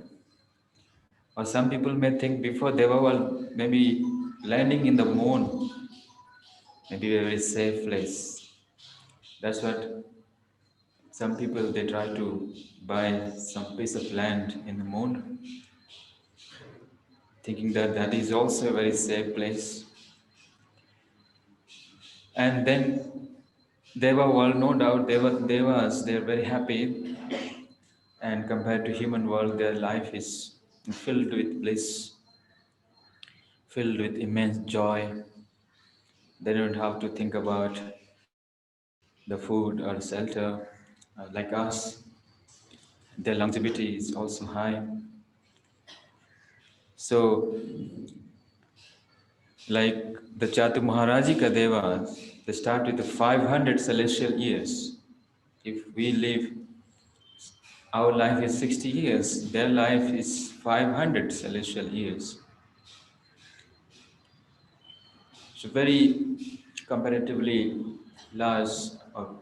or some people may think before Deva world, maybe landing in the moon may be a very safe place. That's what some people they try to buy some piece of land in the moon, thinking that that is also a very safe place. And then Deva world, no doubt, Devas, they're very happy, and compared to human world, their life is filled with bliss, filled with immense joy. They don't have to think about the food or shelter like us. Their longevity is also high. So, like the Chatu Maharajika Devas, they start with the 500 celestial years. If we live, our life is 60 years, their life is 500 celestial years. So, very comparatively large, or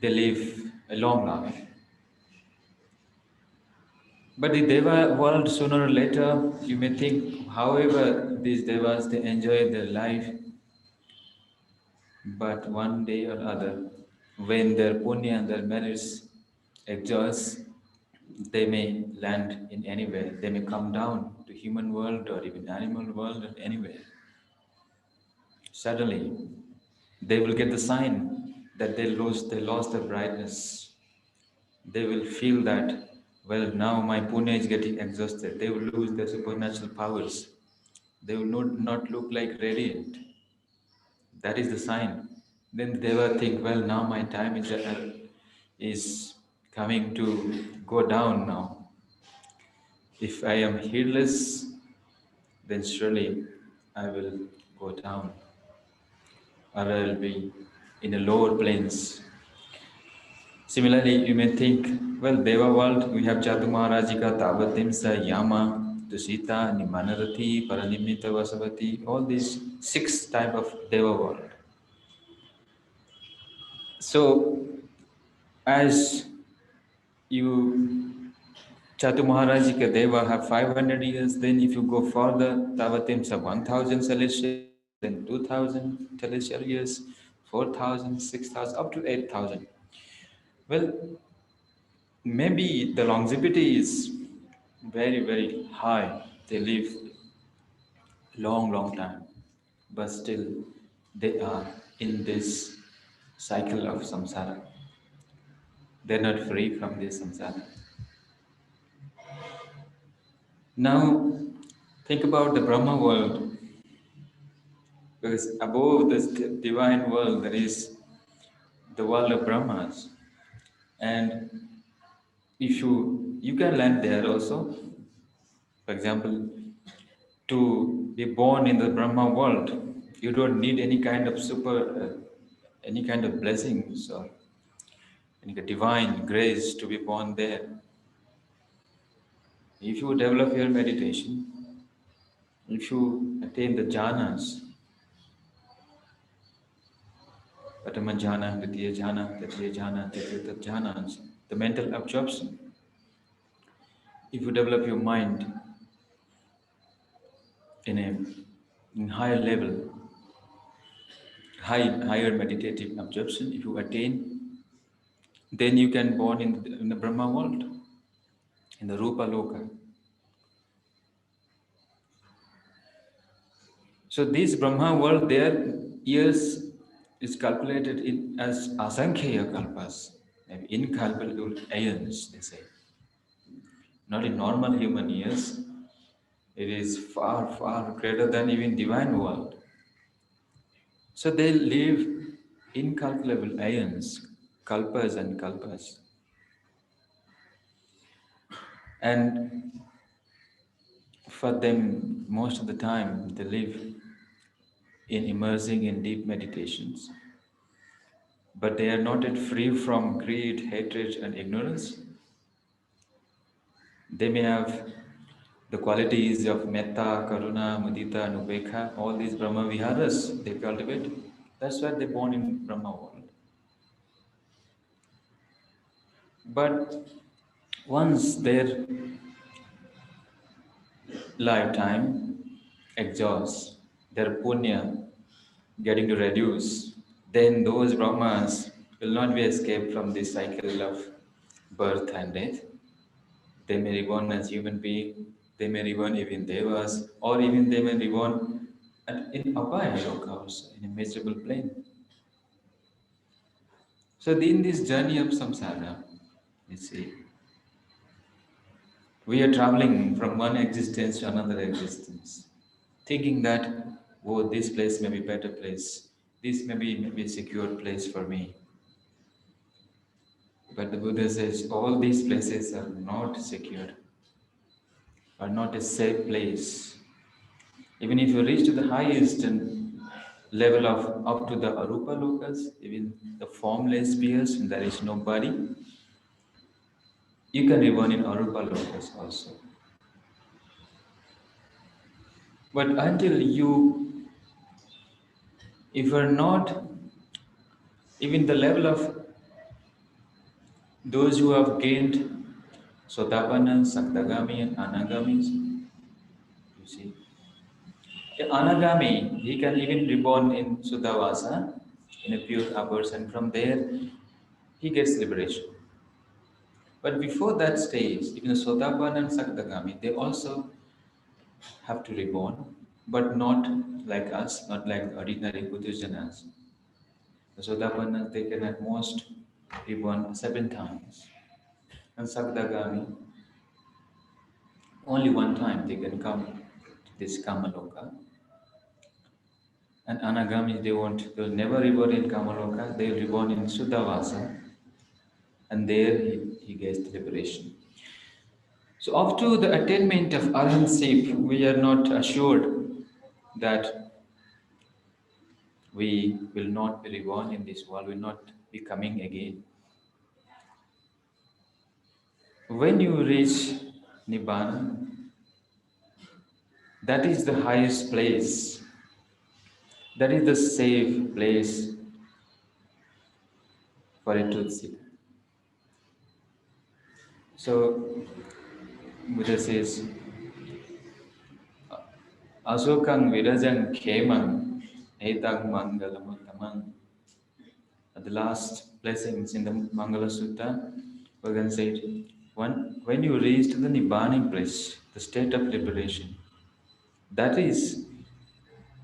they live a long life. But the Deva world, sooner or later, you may think, however, these Devas they enjoy their life, but one day or other, when their punya and their merits exhaust, they may land in anywhere. They may come down to human world or even animal world or anywhere. Suddenly, they will get the sign that they lost their brightness. They will feel that, well, now my punya is getting exhausted. They will lose their supernatural powers. They will not look like radiant. That is the sign. Then they will think, well, now my time is coming to go down now. If I am heedless, then surely I will go down, or I will be in the lower planes. Similarly, you may think, well, Deva world, we have Chatu Maharajika, Tavatimsa, Yama, Dusita, Nimanarathi, Paranimita Vasavati, all these 6 type of Deva world. So, as you Chatu Maharajika Deva have 500 years, then if you go further, Tavatimsa 1000 celestial years, then 2000 celestial years, 4000, 6000, up to 8000. Well, maybe the longevity is very, very high. They live long, long time, but still they are in this cycle of samsara. They're not free from this samsara. Now, think about the Brahma world, because above this divine world there is the world of Brahmas, and if you can land there also. For example, to be born in the Brahma world, you don't need any kind of any kind of blessings or any divine grace to be born there. If you develop your meditation, if you attain the jhanas, Pratama jhana, Ditya jhana, Tritiya jhana, Chaturtha jhanas, the mental absorption, if you develop your mind in in higher level, higher meditative absorption, if you attain, then you can born in the Brahma world, in the Rupa Loka. So this Brahma world, their years is calculated in as asankhya kalpas, maybe incalculable aeons, they say. Not in normal human years. It is far, far greater than even divine world. So they live incalculable aeons, kalpas and kalpas. And for them, most of the time, they live in immersing in deep meditations. But they are not yet free from greed, hatred, and ignorance. They may have the qualities of metta, karuna, mudita, and ubekha, all these Brahma viharas they cultivate. That's why they're born in Brahma world. But once their lifetime exhausts, their punya getting to reduce, then those Brahmas will not be escaped from this cycle of birth and death. They may reborn as human being, they may reborn even devas, or even they may reborn in Abhaya Loka also, in a miserable plane. So in this journey of samsara, you see, we are traveling from one existence to another existence, thinking that, oh, this place may be a better place, this may be a secure place for me. But the Buddha says all these places are not secure, are not a safe place. Even if you reach to the highest level of up to the Arupa Lokas, even the formless spheres, and there is no body, you can reborn in Arupa Lokas also. But until you, if you are not even the level of those who have gained Sotapanna, Sakdagami, and Anagamis, you see, an Anagami, he can even reborn in Sudhavasa, in a pure abyss, and from there he gets liberation. But before that stage, even Sotapanna and Sakdagami, they also have to reborn, but not like us, not like ordinary Buddhists. The Sotapanna, they can at most reborn 7 times. And Sakdagami, only one time they can come to this Kamaloka. And Anagami, they'll never reborn in Kamaloka, they'll reborn in Suddhavasa, and there he gets the liberation. So up to the attainment of Arhanship, we are not assured that we will not be reborn in this world, will not be coming again. When you reach Nibbana, that is the highest place, that is the safe place for a truth seeker. So Buddha says, Asokang virajang khemang etang mangalamuttamang. At the last blessings in the Mangala Sutta, Bhagavan said, when you reach the Nibbana place, the state of liberation, that is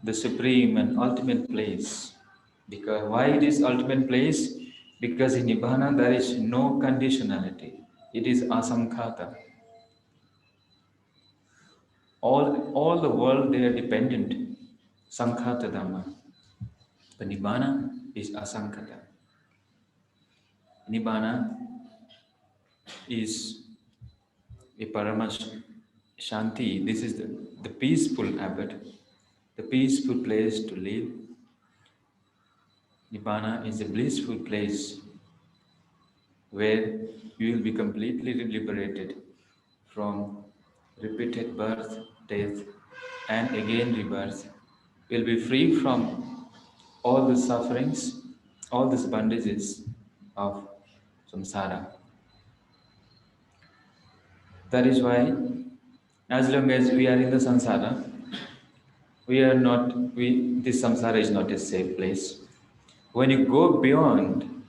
the supreme and ultimate place. Because why it is ultimate place? Because in Nibbana there is no conditionality. It is asankhata. All the world they are dependent. Sankhata Dhamma. But Nibbana is asankhata. Nibbana is a Paramash Shanti. This is the peaceful abode, the peaceful place to live. Nibbana is a blissful place where you will be completely liberated from repeated birth, death, and again rebirth. You will be free from all the sufferings, all these bondages of samsara. That is why, as long as we are in the samsara, this samsara is not a safe place. When you go beyond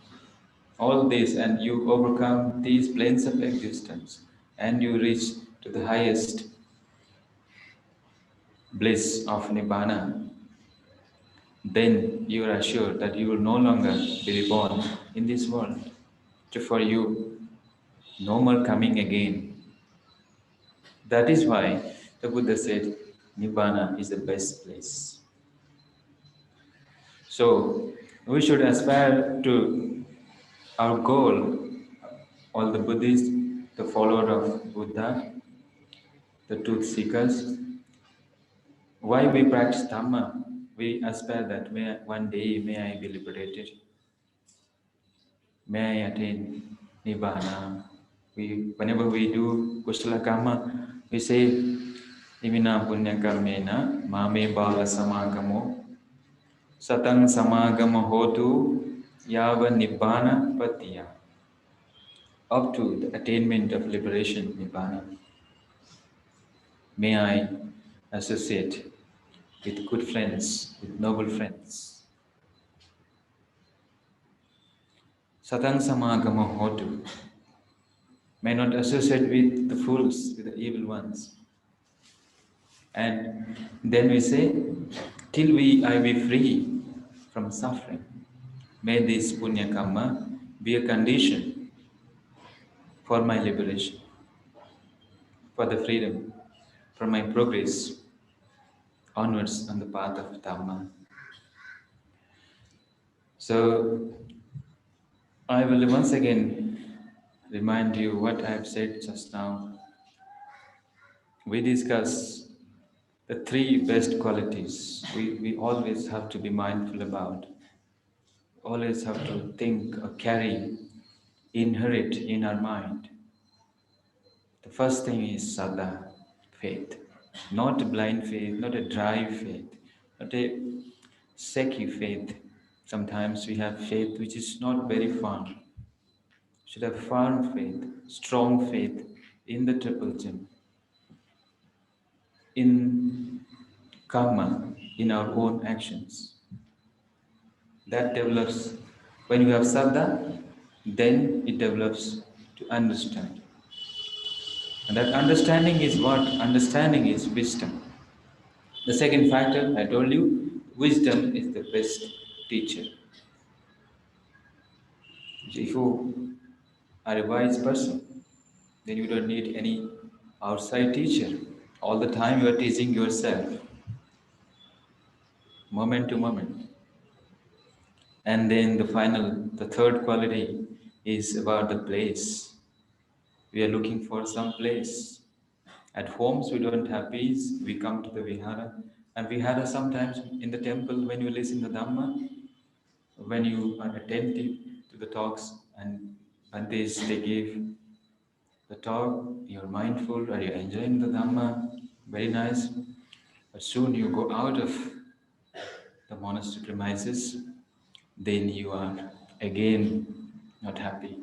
all this and you overcome these planes of existence and you reach to the highest bliss of Nibbana, then you are assured that you will no longer be reborn in this world. So for you, no more coming again. That is why the Buddha said, Nibbana is the best place. So we should aspire to our goal, all the Buddhists, the follower of Buddha, the truth seekers. Why we practice Dhamma? We aspire that one day may I be liberated, may I attain Nibbana. Whenever we do Kusala Karma, we say, Imina Punya Karmena, Mame Bala Samagamo, Satang Samagama Hotu, Yava Nibbana Patiya. up to the attainment of liberation, Nibbana. May I associate with good friends, with noble friends. Satang samagama hotu. May not associate with the fools, with the evil ones. And then we say, till I be free from suffering. May this punya karma be a condition for my liberation, for the freedom, for my progress onwards on the path of Dhamma. So I will once again remind you what I have said just now. We discuss the three best qualities we always have to be mindful about, always have to think or carry, inherit in our mind. The first thing is saddha, faith. Not a blind faith, not a dry faith, not a secky faith. Sometimes we have faith which is not very firm. Should have firm faith, strong faith in the triple gem, in karma, in our own actions. That develops, when you have saddha, then it develops to understand. And that understanding is what? Understanding is wisdom. The second factor, I told you, wisdom is the best teacher. If you are a wise person, then you don't need any outside teacher. All the time you are teaching yourself, moment to moment. And then the third quality is about the place. We are looking for some place. At homes, we don't have peace. We come to the vihara. And vihara sometimes in the temple, when you listen to Dhamma, when you are attentive to the talks and Bhantes, they give the talk, you're mindful, are you enjoying the Dhamma? Very nice. But soon you go out of the monastery premises, then you are again not happy.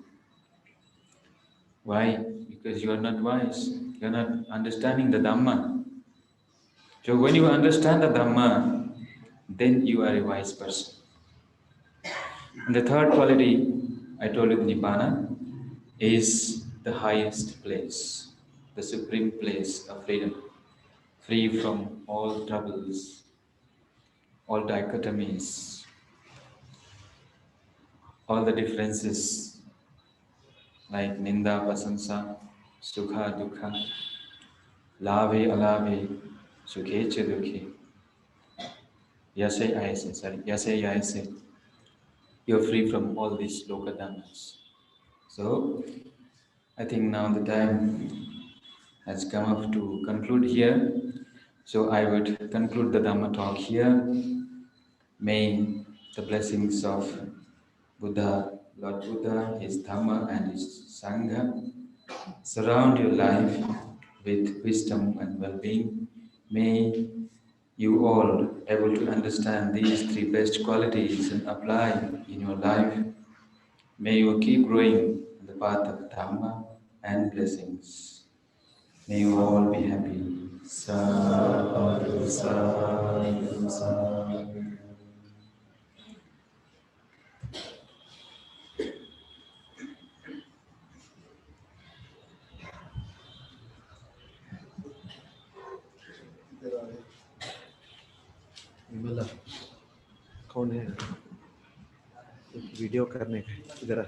Why? Because you are not wise. You are not understanding the Dhamma. So when you understand the Dhamma, then you are a wise person. And the third quality, I told you, Nibbana, is the highest place, the supreme place of freedom, free from all troubles, all dichotomies, all the differences like ninda, prasansa, sukha, dukkha, lave, alave, sukhe, dukhe, yase, ayase, yase, yase. You're free from all these loka dhammas. So, I think now the time has come up to conclude here. So I would conclude the Dhamma talk here. May the blessings of Buddha, Lord Buddha, his Dhamma and his Sangha surround your life with wisdom and well-being. May you all able to understand these three best qualities and apply in your life. May you keep growing in the path of Dhamma and blessings. May you all be happy. Sadhu, sadhu, sadhu. Vimla कौन है? एक video करने का इधर आ।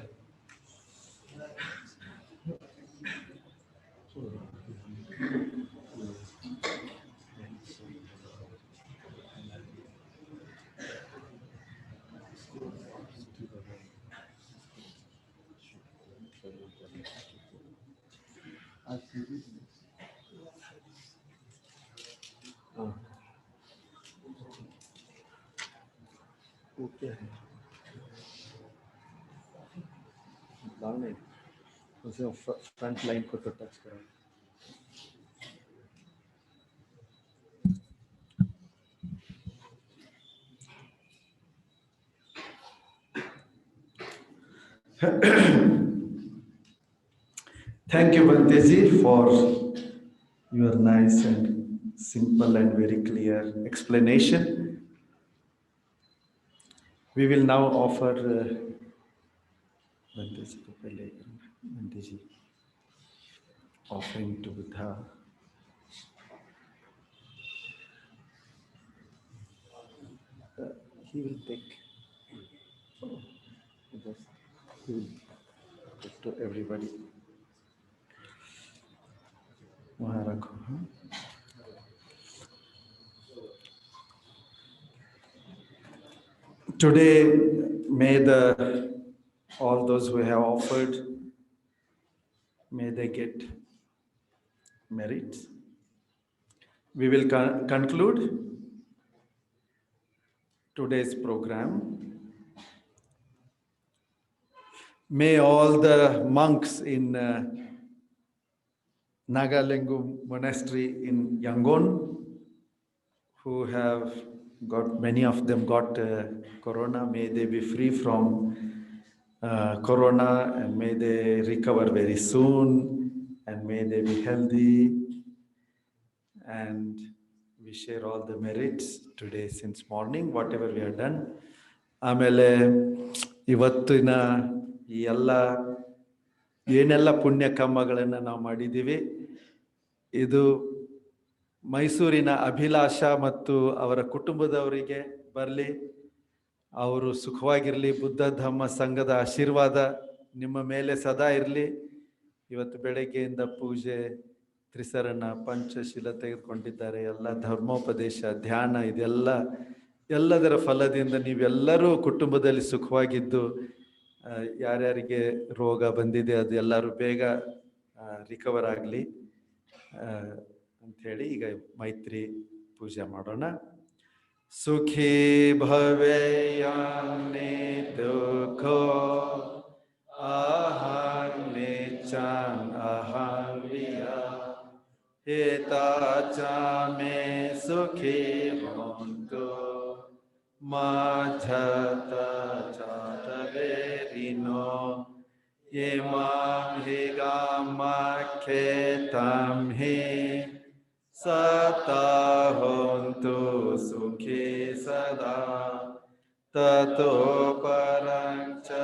हाँ, वो क्या है? लाल नहीं, उसे फ्रंट लाइन को तो टच करो। Thank you, Banteji, for your nice and simple and very clear explanation. We will now offer Banteji को पहले Banteji offering to Buddha. He will take. Just he will give to everybody. वहाँ रखो, हाँ? Today, may all those who have offered, may they get merits. We will conclude today's program. May all the monks in Nagalingu Monastery in Yangon, who have got, many of them got corona, may they be free from corona, and may they recover very soon, and may they be healthy, and we share all the merits today since morning, whatever we have done. ಆಮೇಲೆ ಇವತ್ತಿನ ಈ ಎಲ್ಲ ಏನೆಲ್ಲ ಪುಣ್ಯ ಕರ್ಮಗಳನ್ನು ನಾವು ಮಾಡಿದ್ದೀವಿ, ಇದು ಮೈಸೂರಿನ ಅಭಿಲಾಷ ಮತ್ತು ಅವರ ಕುಟುಂಬದವರಿಗೆ ಬರಲಿ, ಅವರು ಸುಖವಾಗಿರಲಿ, ಬುದ್ಧ ಧಮ್ಮ ಸಂಘದ ಆಶೀರ್ವಾದ ನಿಮ್ಮ ಮೇಲೆ ಸದಾ ಇರಲಿ. ಇವತ್ತು ಬೆಳಗ್ಗೆಯಿಂದ ಪೂಜೆ, ತ್ರಿಸರಣ, ಪಂಚಶೀಲ ತೆಗೆದುಕೊಂಡಿದ್ದಾರೆ, ಎಲ್ಲ ಧರ್ಮೋಪದೇಶ, ಧ್ಯಾನ, ಎಲ್ಲದರ ಫಲದಿಂದ ನೀವೆಲ್ಲರೂ ಕುಟುಂಬದಲ್ಲಿ ಸುಖವಾಗಿದ್ದು, ಯಾರ್ಯಾರಿಗೆ ರೋಗ ಬಂದಿದೆ ಅದು ಎಲ್ಲರೂ ಬೇಗ ರಿಕವರ್ ಆಗಲಿ ಅಂಥೇಳಿ ಈಗ ಮೈತ್ರಿ ಪೂಜೆ ಮಾಡೋಣ. ಸುಖಿ ಭವೇಯಾನ್ನೇ ದುಃಖೋ ಅಹಂ ನಿಚ್ಚಾಂ ಅಹಂ ವಿಯ ಹೇತಾಚ ಮೇ ಸುಖಿ ಭವಂತು ಮಜ್ಜತ ಚಾತವೇರಿನೋ ಇಮಾಂ ಹಿ ಗಾಮಖ್ಯೇತಂ ಹಿ ಸತಾಹೋಂತು ಸುಖಿ ಸದಾ ತತೋ ಪರಂಚರಜೇಸು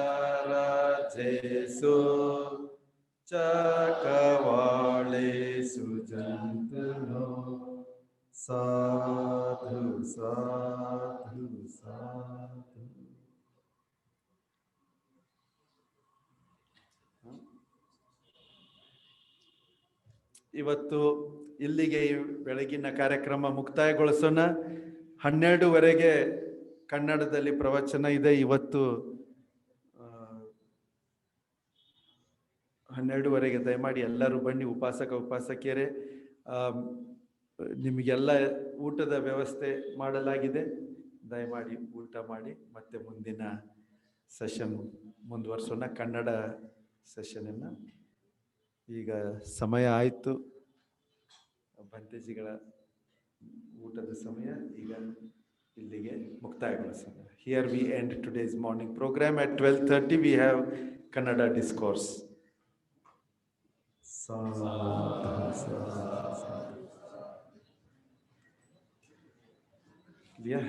ಚಕವಾಳೇಸು ಜಂತುನೋ ಸಾಧು ಸಾಧು ಸಾಧು. ಇವತ್ತು ಇಲ್ಲಿಗೆ ಈ ಬೆಳಗಿನ ಕಾರ್ಯಕ್ರಮ ಮುಕ್ತಾಯಗೊಳಿಸೋಣ. 12ವರೆಗೆ ಕನ್ನಡದಲ್ಲಿ ಪ್ರವಚನ ಇದೆ. ಇವತ್ತು 12ವರೆಗೆ ದಯಮಾಡಿ ಎಲ್ಲರೂ ಬನ್ನಿ. ಉಪಾಸಕಿಯರೇ, ನಿಮಗೆಲ್ಲ ಊಟದ ವ್ಯವಸ್ಥೆ ಮಾಡಲಾಗಿದೆ. ದಯಮಾಡಿ ಊಟ ಮಾಡಿ ಮತ್ತೆ ಮುಂದಿನ ಸೆಷನ್ ಮುಂದುವರ್ಸೋಣ, ಕನ್ನಡ ಸೆಷನನ್ನು. ಈಗ ಸಮಯ ಆಯಿತು, ಭಂತೆಜಿಗಳ ಊಟದ ಸಮಯ. ಈಗ ಇಲ್ಲಿಗೆ ಮುಕ್ತಾಯಗೊಳಿಸೋಣ. Here we end today's morning program. At 12:30 we have Kannada discourse. Sadhu, sadhu, sadhu. Yeah.